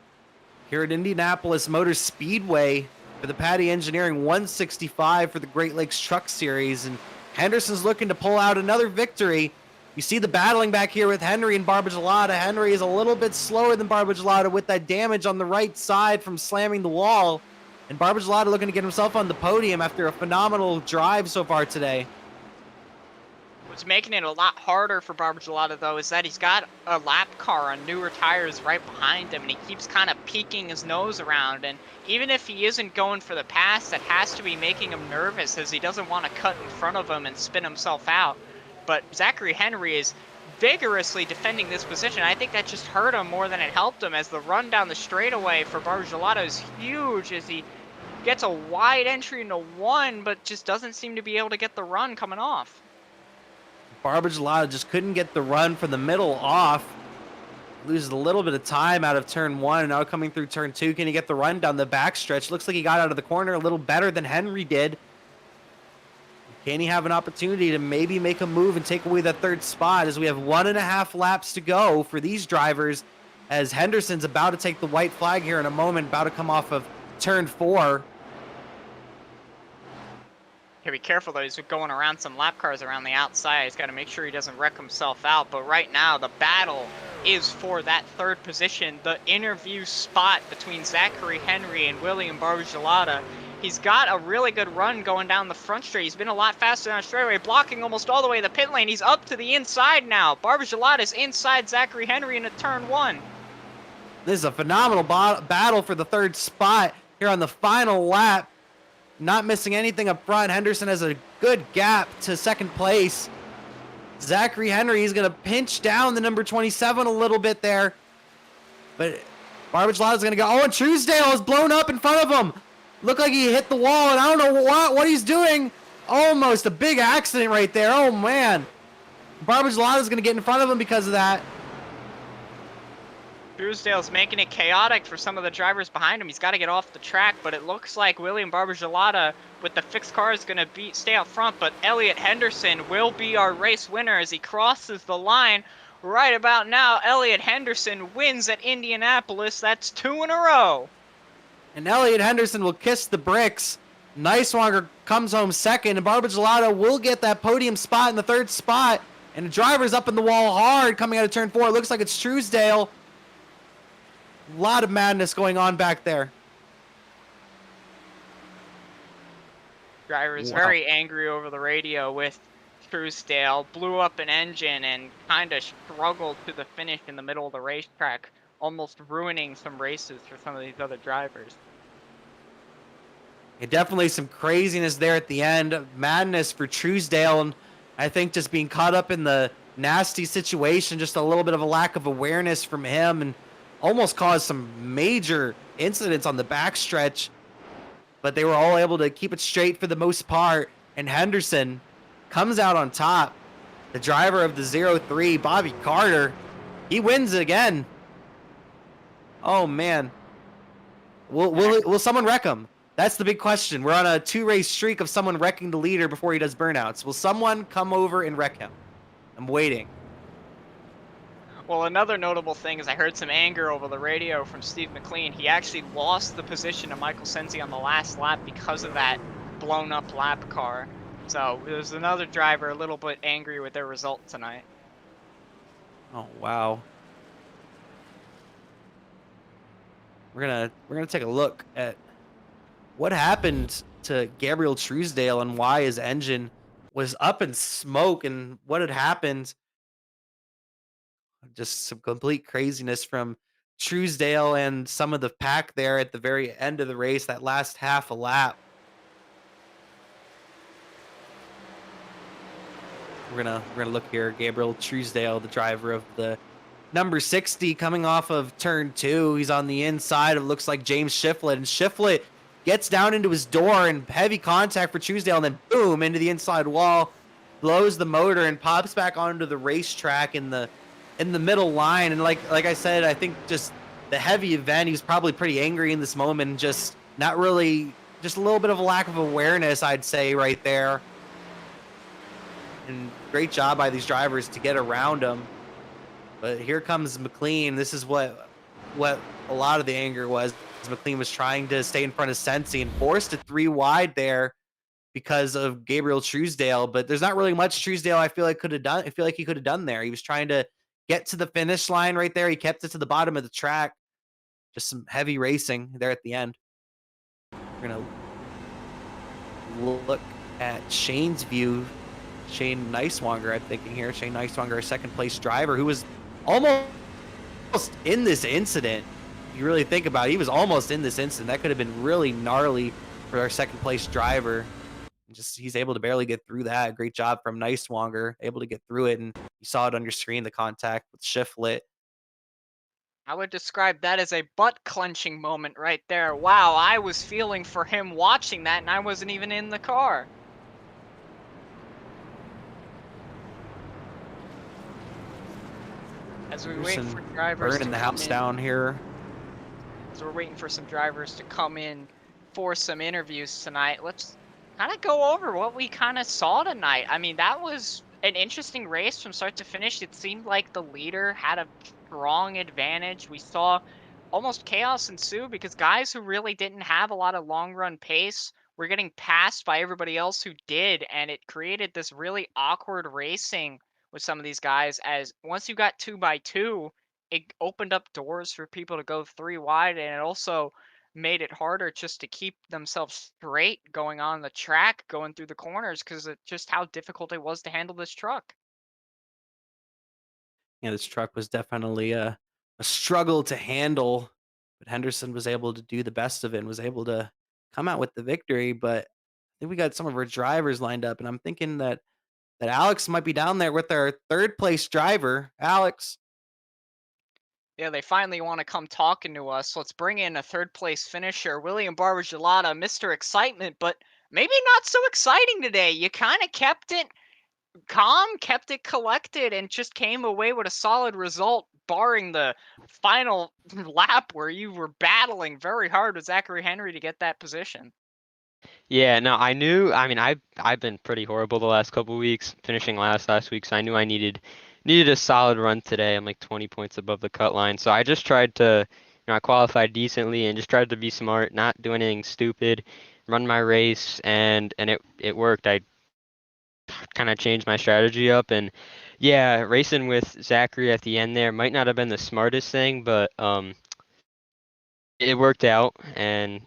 here at Indianapolis Motor Speedway for the Patti Engineering 165 for the Great Lakes Truck Series. And Henderson's looking to pull out another victory. You see the battling back here with Henry and Barbagelata. Henry is a little bit slower than Barbagelata with that damage on the right side from slamming the wall. And Barbagelata looking to get himself on the podium after a phenomenal drive so far today. What's making it a lot harder for Barbagelata, though, is that he's got a lap car on newer tires right behind him, and he keeps kind of peeking his nose around. And even if he isn't going for the pass, that has to be making him nervous, as he doesn't want to cut in front of him and spin himself out. But Zachary Henry is vigorously defending this position. I think that just hurt him more than it helped him, as the run down the straightaway for Barbagelata is huge, as he gets a wide entry into 1, but just doesn't seem to be able to get the run coming off. Barbagelata just couldn't get the run from the middle off. Loses a little bit of time out of turn 1, and now coming through turn 2. Can he get the run down the backstretch? Looks like he got out of the corner a little better than Henry did. Can he have an opportunity to maybe make a move and take away that 3rd spot, as we have 1.5 laps to go for these drivers, as Henderson's about to take the white flag here in a moment, about to come off of turn 4. Be careful, though. He's going around some lap cars around the outside. He's got to make sure he doesn't wreck himself out. But right now, the battle is for that 3rd position, the interview spot between Zachary Henry and William Barbagelata. He's got a really good run going down the front straight. He's been a lot faster down the straightaway, blocking almost all the way to the pit lane. He's up to the inside now. Barbagelata is inside Zachary Henry into turn 1. This is a phenomenal battle for the 3rd spot here on the final lap. Not missing anything up front. Henderson has a good gap to 2nd place. Zachary Henry is going to pinch down the number 27 a little bit there. But Barbagelata is going to go. Oh, and Truesdale is blown up in front of him. Looked like he hit the wall, and I don't know what he's doing. Almost a big accident right there. Oh, man. Barbagelata is going to get in front of him because of that. Truesdale's making it chaotic for some of the drivers behind him. He's got to get off the track, but it looks like William Barbagelata with the fixed car is going to stay out front, but Elliot Henderson will be our race winner as he crosses the line right about now. Elliot Henderson wins at Indianapolis. That's 2 in a row. And Elliot Henderson will kiss the bricks. Neiswanger comes home 2nd, and Barbagelata will get that podium spot in the 3rd spot. And the driver's up in the wall hard coming out of turn 4. It looks like it's Truesdale. A lot of madness going on back there. Driver is very angry over the radio with Truesdale. Blew up an engine and kind of struggled to the finish in the middle of the racetrack, almost ruining some races for some of these other drivers. Yeah, definitely some craziness there at the end. Madness for Truesdale, and I think just being caught up in the nasty situation, just a little bit of a lack of awareness from him, and almost caused some major incidents on the backstretch. But they were all able to keep it straight for the most part, and Henderson comes out on top. The driver of the 03, Bobby Carter, he wins it again. Oh, man. Will someone wreck him? That's the big question. We're on a 2-race streak of someone wrecking the leader before he does burnouts. Will someone come over and wreck him? I'm waiting. Well, another notable thing is I heard some anger over the radio from Steve McLean. He actually lost the position to Michael Sensi on the last lap because of that blown up lap car. So there's another driver a little bit angry with their result tonight. Oh, wow. We're gonna take a look at what happened to Gabriel Truesdale and why his engine was up in smoke and what had happened. Just some complete craziness from Truesdale and some of the pack there at the very end of the race, that last half a lap. We're gonna look here. Gabriel Truesdale, the driver of the number 60, coming off of turn 2. He's on the inside of, looks like, James Shiflett, and Shiflett gets down into his door and heavy contact for Truesdale, and then boom, into the inside wall, blows the motor and pops back onto the racetrack in the middle line. And like I said, I think just the heavy event, he was probably pretty angry in this moment, just not really, just a little bit of a lack of awareness, I'd say, right there. And great job by these drivers to get around him. But here comes McLean. This is what a lot of the anger was. McLean was trying to stay in front of Sensi and forced it 3 wide there because of Gabriel Truesdale. But there's not really much Truesdale I feel like could have done. I feel like he could have done there. He was trying to get to the finish line right there. He kept it to the bottom of the track. Just some heavy racing there at the end. We're gonna look at Shane's view. Shane Neiswanger, I'm thinking here. Shane Neiswanger, our second place driver, who was almost in this incident. If you really think about it, he was almost in this incident. That could have been really gnarly for our second place driver. Just he's able to barely get through that. Great job from Neiswanger, able to get through it. And you saw it on your screen, the contact with Shiflet. I would describe that as a butt-clenching moment right there. Wow, I was feeling for him watching that, and I wasn't even in the car. As we wait for drivers burning the house down here. As we're waiting for some drivers to come in for some interviews tonight, let's kind of go over what we kind of saw tonight. I mean, that was an interesting race from start to finish. It seemed like the leader had a strong advantage. We saw almost chaos ensue because guys who really didn't have a lot of long run pace were getting passed by everybody else who did, and it created this really awkward racing with some of these guys, as once you got 2x2, it opened up doors for people to go 3 wide, and it also made it harder just to keep themselves straight going on the track, going through the corners, because of just how difficult it was to handle this truck. Yeah, this truck was definitely a struggle to handle, but Henderson was able to do the best of it and was able to come out with the victory. But I think we got some of our drivers lined up, and I'm thinking that Alex might be down there with our third place driver, Alex. Yeah, they finally want to come talking to us. Let's bring in a third place finisher, William Barbergelata, Mr. Excitement, but maybe not so exciting today. You kind of kept it calm, kept it collected, and just came away with a solid result, barring the final lap where you were battling very hard with Zachary Henry to get that position. Yeah, no, I knew. I mean, I've been pretty horrible the last couple weeks, finishing last week, so I knew I needed a solid run today. I'm like 20 points above the cut line, so I just tried to, I qualified decently and just tried to be smart, not do anything stupid, run my race, and it worked. I kind of changed my strategy up, and yeah, racing with Zachary at the end there might not have been the smartest thing, but it worked out, and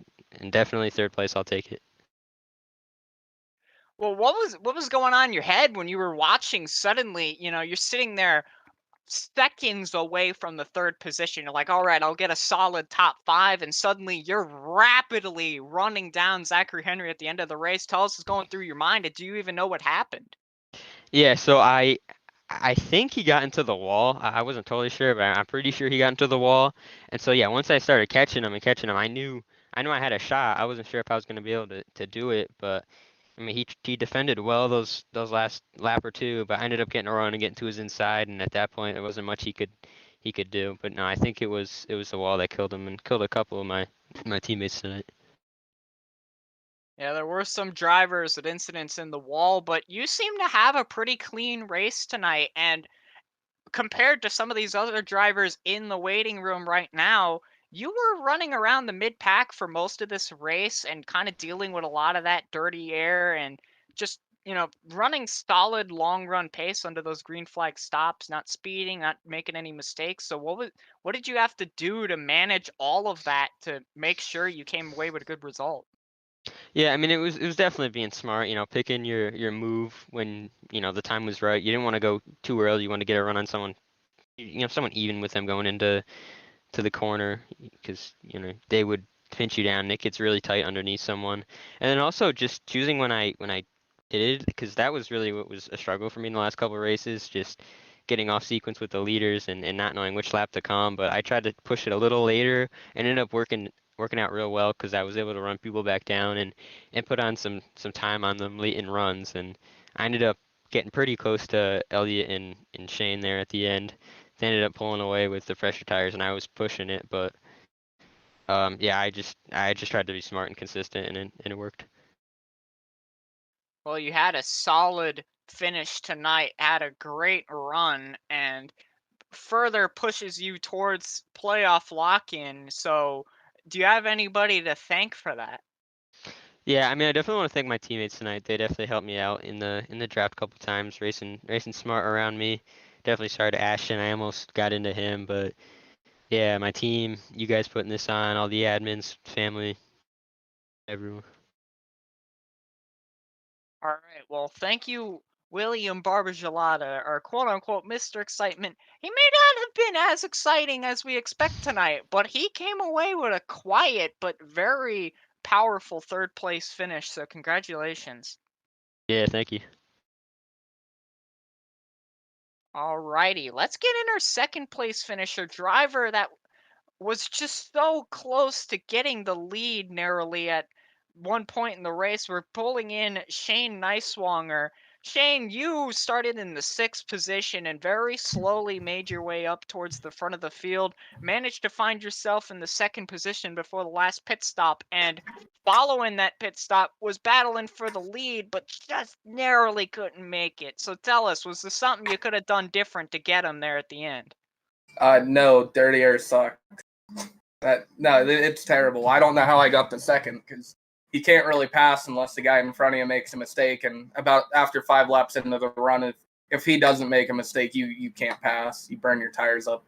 definitely third place. I'll take it. Well, what was going on in your head when you were watching? Suddenly, you're sitting there seconds away from the third position. You're like, all right, I'll get a solid top 5, and suddenly you're rapidly running down Zachary Henry at the end of the race. Tell us what's going through your mind, and do you even know what happened? Yeah, so I think he got into the wall. I wasn't totally sure, but I'm pretty sure he got into the wall. And so yeah, once I started catching him, I knew I had a shot. I wasn't sure if I was going to be able to do it, but I mean he defended well those last lap or two, but I ended up getting a run and getting to his inside, and at that point there wasn't much he could do. But no, I think it was the wall that killed him and killed a couple of my teammates tonight. Yeah, there were some drivers at incidents in the wall, but you seem to have a pretty clean race tonight. And compared to some of these other drivers in the waiting room right now, you were running around the mid pack for most of this race and kind of dealing with a lot of that dirty air and just, running solid long run pace under those green flag stops, not speeding, not making any mistakes. So what did you have to do to manage all of that to make sure you came away with a good result? Yeah, I mean it was definitely being smart, picking your move when, the time was right. You didn't want to go too early. You want to get a run on someone, someone even with them going into the corner, because, they would pinch you down and it gets really tight underneath someone. And then also just choosing when I did it, because that was really what was a struggle for me in the last couple of races, just getting off sequence with the leaders and not knowing which lap to come. But I tried to push it a little later and ended up working working out real well because I was able to run people back down and put on some time on them late in runs, and I ended up getting pretty close to Elliott and Shane there at the end. They ended up pulling away with the fresher tires, and I was pushing it, but yeah, I just tried to be smart and consistent, and it worked. Well, you had a solid finish tonight, had a great run, and further pushes you towards playoff lock-in. So, do you have anybody to thank for that? Yeah, I mean, I definitely want to thank my teammates tonight. They definitely helped me out in the draft a couple times, racing smart around me. Definitely sorry to Ashton. I almost got into him, but yeah, my team, you guys putting this on, all the admins, family, everyone. All right. Well, thank you, William Barbagelata, or quote unquote Mr. Excitement. He may not have been as exciting as we expect tonight, but he came away with a quiet but very powerful third place finish. So, congratulations. Yeah, thank you. Alrighty, let's get in our second place finisher, driver that was just so close to getting the lead narrowly at one point in the race. We're pulling in Shane Neiswanger. Shane, you started in the sixth position and very slowly made your way up towards the front of the field. Managed to find yourself in the second position before the last pit stop, and following that pit stop was battling for the lead, but just narrowly couldn't make it. So tell us, was there something you could have done different to get him there at the end? No, dirty air sucks. No, it's terrible. I don't know how I got the second because you can't really pass unless the guy in front of you makes a mistake. And about after 5 laps into the run, if he doesn't make a mistake, you can't pass. You burn your tires up.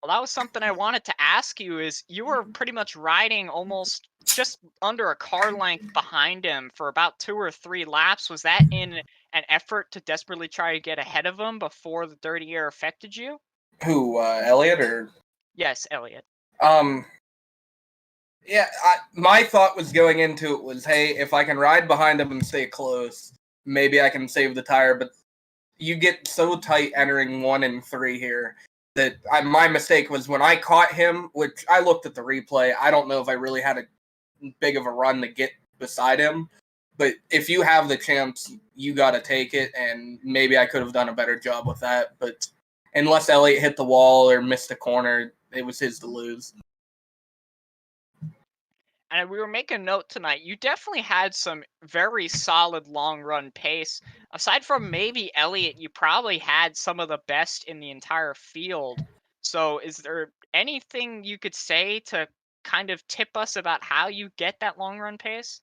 Well, that was something I wanted to ask you. Is you were pretty much riding almost just under a car length behind him for about 2 or 3 laps. Was that in an effort to desperately try to get ahead of him before the dirty air affected you? Who, Elliott or? Yes, Elliott. Yeah, my thought was going into it was, hey, if I can ride behind him and stay close, maybe I can save the tire. But you get so tight entering 1 and 3 here that my mistake was when I caught him, which I looked at the replay. I don't know if I really had a big of a run to get beside him. But if you have the chance, you got to take it. And maybe I could have done a better job with that. But unless Elliott hit the wall or missed a corner, it was his to lose. And we were making note tonight, you definitely had some very solid long run pace. Aside from maybe Elliott, you probably had some of the best in the entire field. So is there anything you could say to kind of tip us about how you get that long run pace?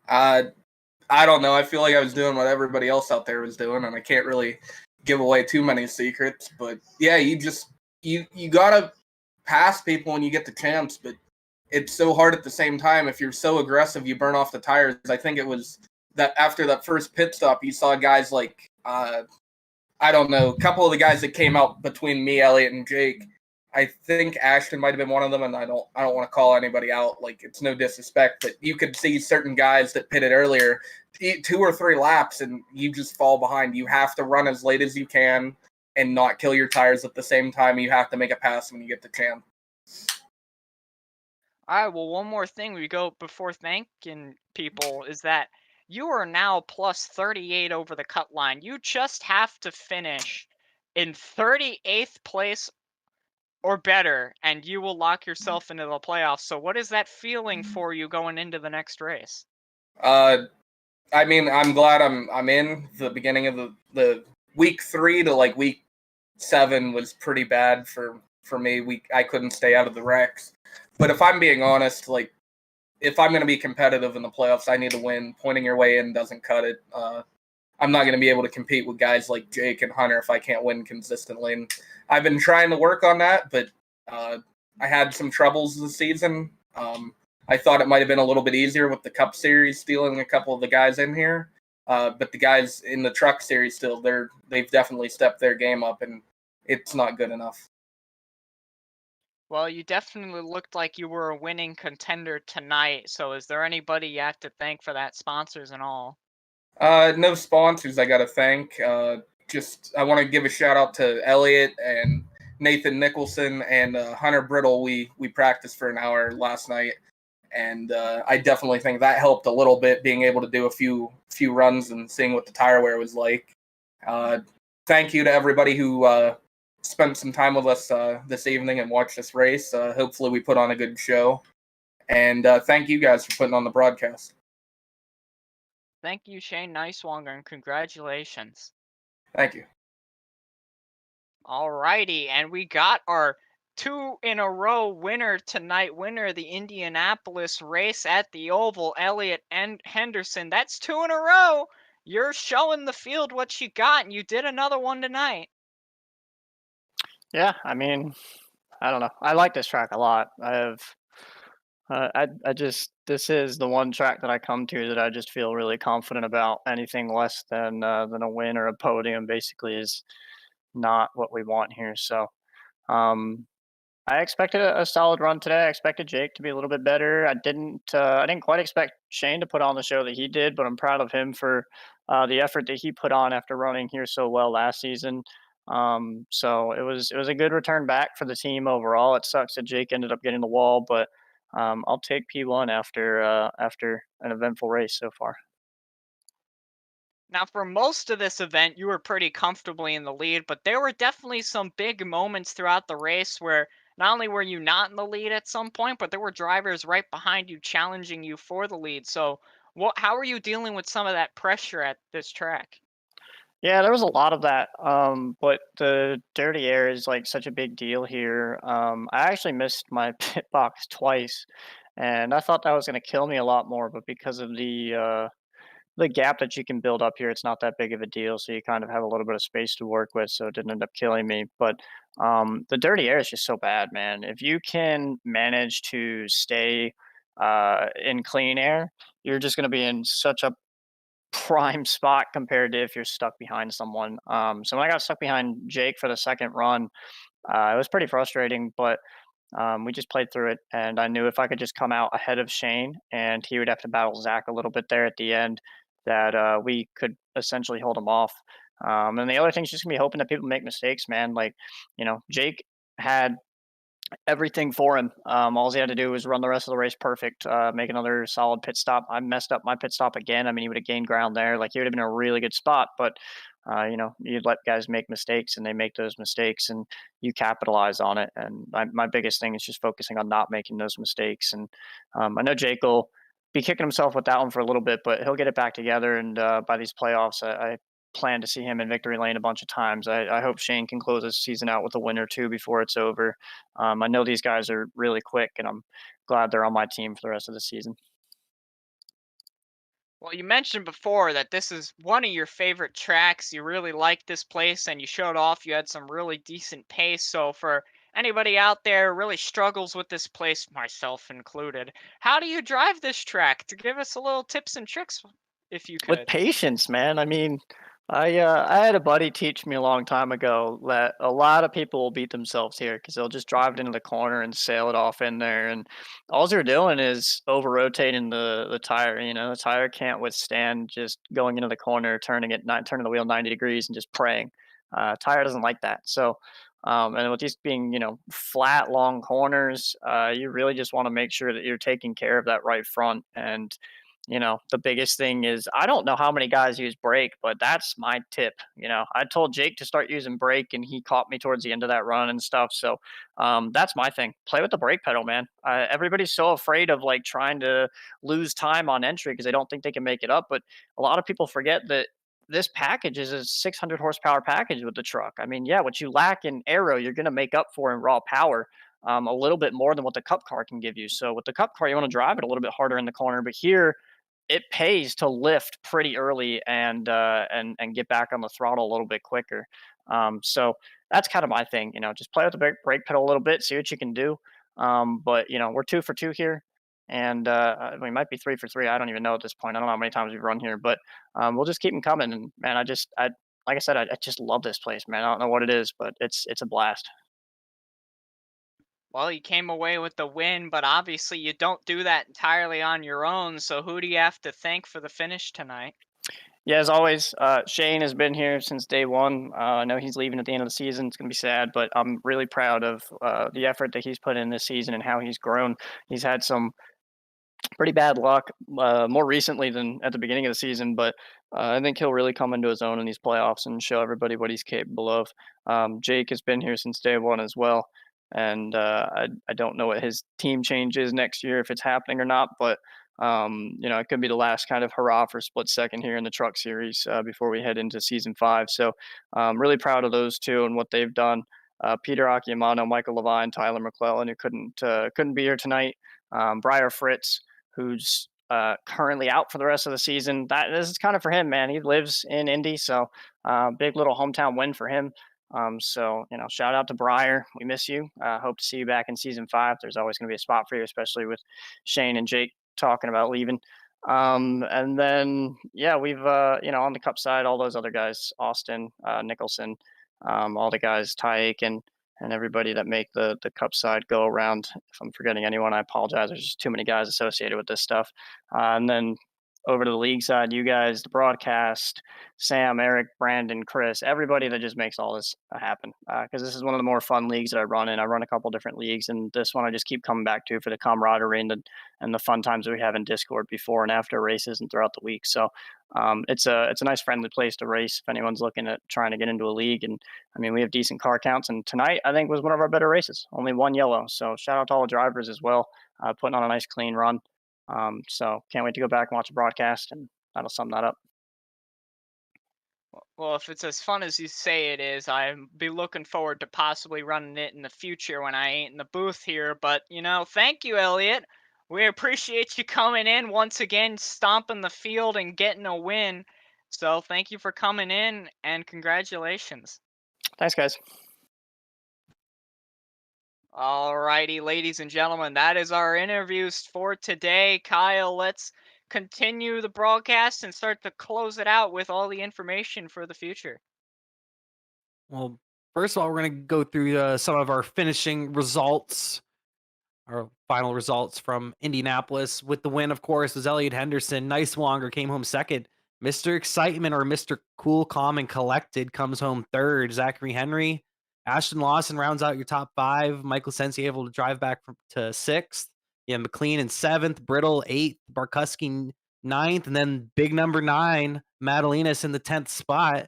I don't know. I feel like I was doing what everybody else out there was doing, and I can't really give away too many secrets. But yeah, you gotta pass people when you get the chance, but it's so hard at the same time. If you're so aggressive, you burn off the tires. I think it was that after that first pit stop, you saw guys like I don't know, a couple of the guys that came out between me, Elliott, and Jake. I think Ashton might have been one of them, and I don't want to call anybody out. Like, it's no disrespect, but you could see certain guys that pitted earlier, 2 or 3 laps, and you just fall behind. You have to run as late as you can and not kill your tires at the same time. You have to make a pass when you get the chance. All right, well, one more thing we go before thanking people is that you are now plus 38 over the cut line. You just have to finish in 38th place or better, and you will lock yourself into the playoffs. So, what is that feeling for you going into the next race? I mean, I'm glad I'm in. The beginning of the week 3 to like week 7 was pretty bad for me. I couldn't stay out of the wrecks. But if I'm being honest, like, if I'm going to be competitive in the playoffs, I need to win. Pointing your way in doesn't cut it. I'm not going to be able to compete with guys like Jake and Hunter if I can't win consistently. And I've been trying to work on that, but I had some troubles this season. I thought it might have been a little bit easier with the Cup Series stealing a couple of the guys in here. But the guys in the Truck Series still, they've definitely stepped their game up, and it's not good enough. Well, you definitely looked like you were a winning contender tonight. So, is there anybody you have to thank for that, sponsors and all? No sponsors I got to thank. I want to give a shout out to Elliott and Nathan Nicholson and Hunter Brittle, we practiced for an hour last night, and I definitely think that helped a little bit, being able to do a few runs and seeing what the tire wear was like. Thank you to everybody who spent some time with us this evening and watched this race. Hopefully we put on a good show. And thank you guys for putting on the broadcast. Thank you, Shane Neiswanger, and congratulations. Thank you. Alrighty, and we got our 2-in-a-row winner tonight. Winner of the Indianapolis race at the Oval, Elliot and Henderson. That's 2 in a row. You're showing the field what you got, and you did another one tonight. Yeah, I mean, I don't know. I like this track a lot. This is the one track that I come to that I just feel really confident about. Anything less than a win or a podium basically is not what we want here. So, I expected a solid run today. I expected Jake to be a little bit better. I didn't quite expect Shane to put on the show that he did, but I'm proud of him for the effort that he put on after running here so well last season. So it was a good return back for the team overall. It sucks that Jake ended up getting the wall, but I'll take P1 after an eventful race so far. Now, for most of this event, you were pretty comfortably in the lead, but there were definitely some big moments throughout the race where not only were you not in the lead at some point, but there were drivers right behind you challenging you for the lead. So, how are you dealing with some of that pressure at this track? Yeah, there was a lot of that. But the dirty air is like such a big deal here. I actually missed my pit box twice, and I thought that was going to kill me a lot more. But because of the gap that you can build up here, it's not that big of a deal. So you kind of have a little bit of space to work with. So it didn't end up killing me. But the dirty air is just so bad, man. If you can manage to stay in clean air, you're just going to be in such a prime spot compared to if you're stuck behind someone. So when I got stuck behind Jake for the second run, it was pretty frustrating, but we just played through it. And I knew if I could just come out ahead of Shane and he would have to battle Zach a little bit there at the end, that we could essentially hold him off. And the other thing is just gonna be hoping that people make mistakes, man. Like, Jake had everything for him. All he had to do was run the rest of the race perfect, make another solid pit stop. I messed up my pit stop again. I mean, he would have gained ground there. Like, he would have been a really good spot, but you let guys make mistakes, and they make those mistakes, and you capitalize on it. And my biggest thing is just focusing on not making those mistakes. And I know Jake will be kicking himself with that one for a little bit, but he'll get it back together. And by these playoffs, I plan to see him in victory lane a bunch of times. I hope Shane can close this season out with a win or two before it's over. I know these guys are really quick, and I'm glad they're on my team for the rest of the season. Well, you mentioned before that this is one of your favorite tracks. You really like this place, and you showed off you had some really decent pace. So, for anybody out there who really struggles with this place, myself included, how do you drive this track? To give us a little tips and tricks, if you With could. patience, man. I mean, I had a buddy teach me a long time ago that a lot of people will beat themselves here because they'll just drive it into the corner and sail it off in there, and all they're doing is over rotating the tire. The tire can't withstand just going into the corner, turning the wheel 90 degrees, and just praying. Tire doesn't like that. So. And with these being, flat, long corners, you really just want to make sure that you're taking care of that right front. And the biggest thing is, I don't know how many guys use brake, but that's my tip. I told Jake to start using brake, and he caught me towards the end of that run and stuff. So that's my thing. Play with the brake pedal, man. Everybody's so afraid of like trying to lose time on entry because they don't think they can make it up. But a lot of people forget that this package is a 600 horsepower package with the truck. I mean, yeah, what you lack in aero, you're going to make up for in raw power. A little bit more than what the cup car can give you. So with the cup car, you want to drive it a little bit harder in the corner, but here it pays to lift pretty early and get back on the throttle a little bit quicker. So that's kind of my thing. Just play with the brake pedal a little bit, see what you can do. But we're 2 for 2 here, and we might be 3 for 3. I don't even know at this point. I don't know how many times we've run here, but we'll just keep them coming. And man, like I said, I just love this place, man. I don't know what it is, but it's a blast. Well, you came away with the win, but obviously you don't do that entirely on your own. So, who do you have to thank for the finish tonight? Yeah, as always, Shane has been here since day one. I know he's leaving at the end of the season. It's going to be sad, but I'm really proud of the effort that he's put in this season and how he's grown. He's had some pretty bad luck more recently than at the beginning of the season, but I think he'll really come into his own in these playoffs and show everybody what he's capable of. Jake has been here since day one as well, and I don't know what his team change is next year, if it's happening or not, but it could be the last kind of hurrah for split second here in the Truck Series before we head into season 5. So really proud of those two and what they've done. Peter Akiyamano, Michael Levine, Tyler McClellan, who couldn't be here tonight. Briar Fritz, who's currently out for the rest of the season. This is kind of for him, man. He lives in Indy, so big little hometown win for him. Shout out to Briar. We miss you. Hope to see you back in season 5. There's always going to be a spot for you, especially with Shane and Jake talking about leaving. And then, yeah, we've, on the Cup side, all those other guys, Austin, Nicholson, all the guys, Ty Aiken, and everybody that make the Cup side go around. If I'm forgetting anyone, I apologize. There's just too many guys associated with this stuff. And then over to the league side, you guys, the broadcast, Sam, Eric, Brandon, Chris, everybody that just makes all this happen. Because this is one of the more fun leagues that I run in. I run a couple different leagues, and this one I just keep coming back to for the camaraderie and the fun times that we have in Discord before and after races and throughout the week. So it's a nice friendly place to race if anyone's looking at trying to get into a league. And I mean, we have decent car counts, and tonight I think was one of our better races. Only one yellow. So shout out to all the drivers as well, putting on a nice clean run. So can't wait to go back and watch the broadcast, and that'll sum that up. Well, if it's as fun as you say it is, I'll be looking forward to possibly running it in the future when I ain't in the booth here. But, thank you, Elliot. We appreciate you coming in once again, stomping the field and getting a win. So thank you for coming in, and congratulations. Thanks, guys. Alrighty, ladies and gentlemen, that is our interviews for today. Kyle, let's continue the broadcast and start to close it out with all the information for the future. Well, first of all, we're going to go through some of our finishing results, our final results from Indianapolis. With the win, of course, was Elliot Henderson. Nicewanger came home second. Mr. Excitement, or Mr. Cool, Calm, and Collected, comes home third. Zachary Henry. Ashton Lawson rounds out your top 5. Michael Sensi able to drive back to 6th. Yeah, McLean in 7th. Brittle 8th. Barkusky 9th. And then big number 9, Madalinas in the 10th spot.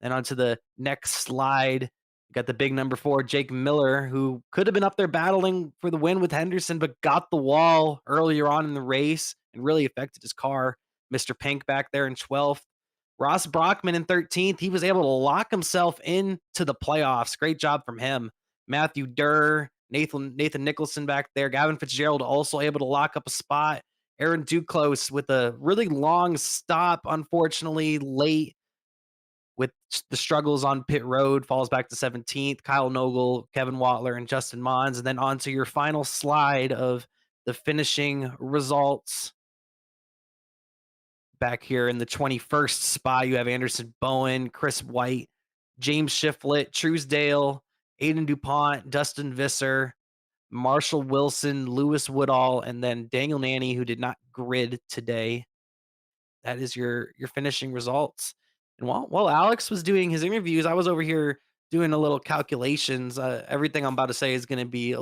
And onto the next slide, you got the big number 4, Jake Miller, who could have been up there battling for the win with Henderson, but got the wall earlier on in the race and really affected his car. Mr. Pink back there in 12th. Ross Brockman in 13th. He was able to lock himself into the playoffs. Great job from him. Matthew Durr, Nathan Nicholson back there. Gavin Fitzgerald also able to lock up a spot. Aaron Duclos with a really long stop, unfortunately, late with the struggles on pit road, falls back to 17th. Kyle Nogel, Kevin Watler, and Justin Mons. And then on to your final slide of the finishing results. Back here in the 21st spot, you have Anderson Bowen, Chris White, James Shiflett, Truesdale, Aiden DuPont, Dustin Visser, Marshall Wilson, Lewis Woodall, and then Daniel Nanny, who did not grid today. That is your finishing results. And while Alex was doing his interviews, I was over here doing a little calculations. Everything I'm about to say is going to be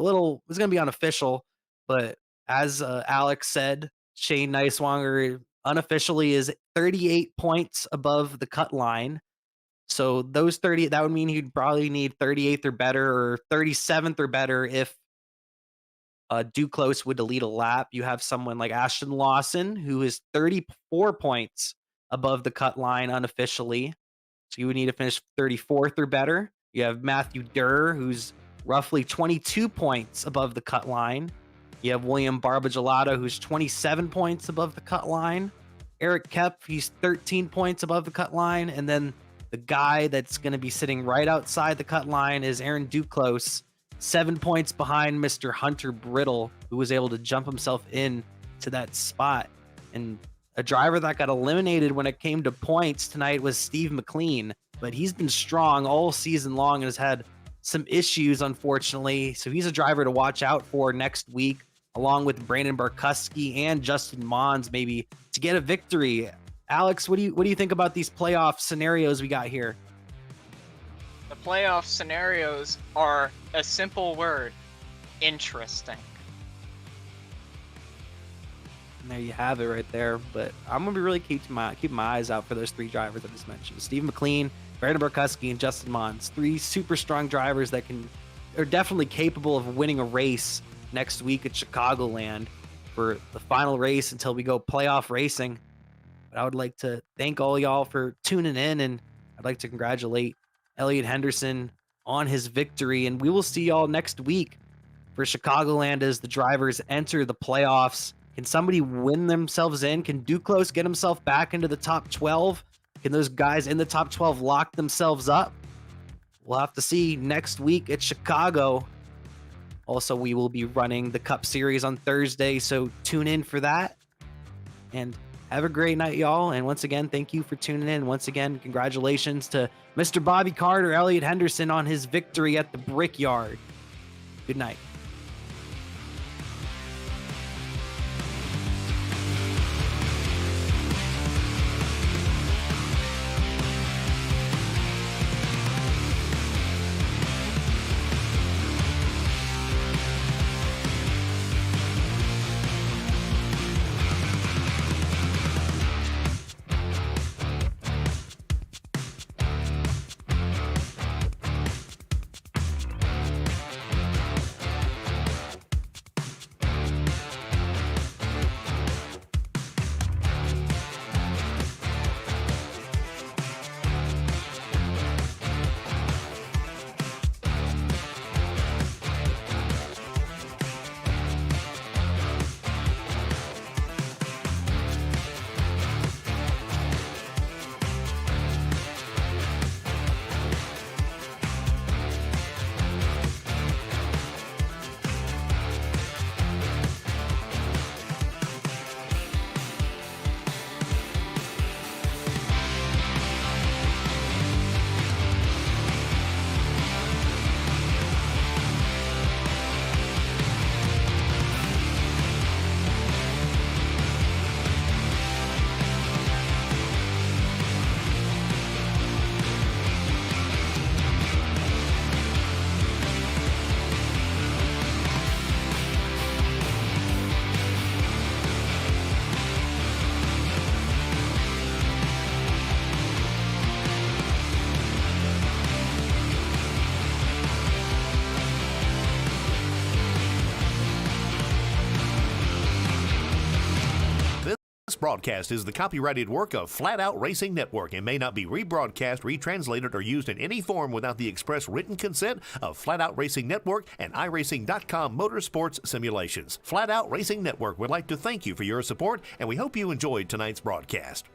unofficial, but as Alex said, Shane Nicewanger unofficially is 38 points above the cut line. So those 30, that would mean he'd probably need 38th or better, or 37th or better if Duclos would delete a lap. You have someone like Ashton Lawson, who is 34 points above the cut line unofficially. So you would need to finish 34th or better. You have Matthew Durr, who's roughly 22 points above the cut line. You have William Barbagelado, who's 27 points above the cut line. Eric Kep, he's 13 points above the cut line. And then the guy that's going to be sitting right outside the cut line is Aaron Duclos, 7 points behind Mr. Hunter Brittle, who was able to jump himself in to that spot. And a driver that got eliminated when it came to points tonight was Steve McLean, but he's been strong all season long and has had some issues, unfortunately. So he's a driver to watch out for next week, along with Brandon Barkusky and Justin Mons, maybe to get a victory. Alex, what do you think about these playoff scenarios we got here? The playoff scenarios are a simple word: interesting. And there you have it right there. But I'm gonna be really keeping my eyes out for those 3 drivers I just mentioned: Steve McLean, Brandon Barkusky, and Justin Mons. 3 super strong drivers that are definitely capable of winning a race next week at Chicagoland for the final race until we go playoff racing. But I would like to thank all y'all for tuning in, and I'd like to congratulate Elliot Henderson on his victory. And we will see y'all next week for Chicagoland as the drivers enter the playoffs. Can somebody win themselves in? Can Duclos get himself back into the top 12? Can those guys in the top 12 lock themselves up? We'll have to see next week at Chicago. Also, we will be running the Cup Series on Thursday, so tune in for that. And have a great night, y'all. And once again, thank you for tuning in. Once again, congratulations to Mr. Bobby Carter, Elliot Henderson, on his victory at the Brickyard. Good night. This broadcast is the copyrighted work of Flatout Racing Network and may not be rebroadcast, retranslated, or used in any form without the express written consent of Flatout Racing Network and iRacing.com Motorsports Simulations. Flatout Racing Network would like to thank you for your support, and we hope you enjoyed tonight's broadcast.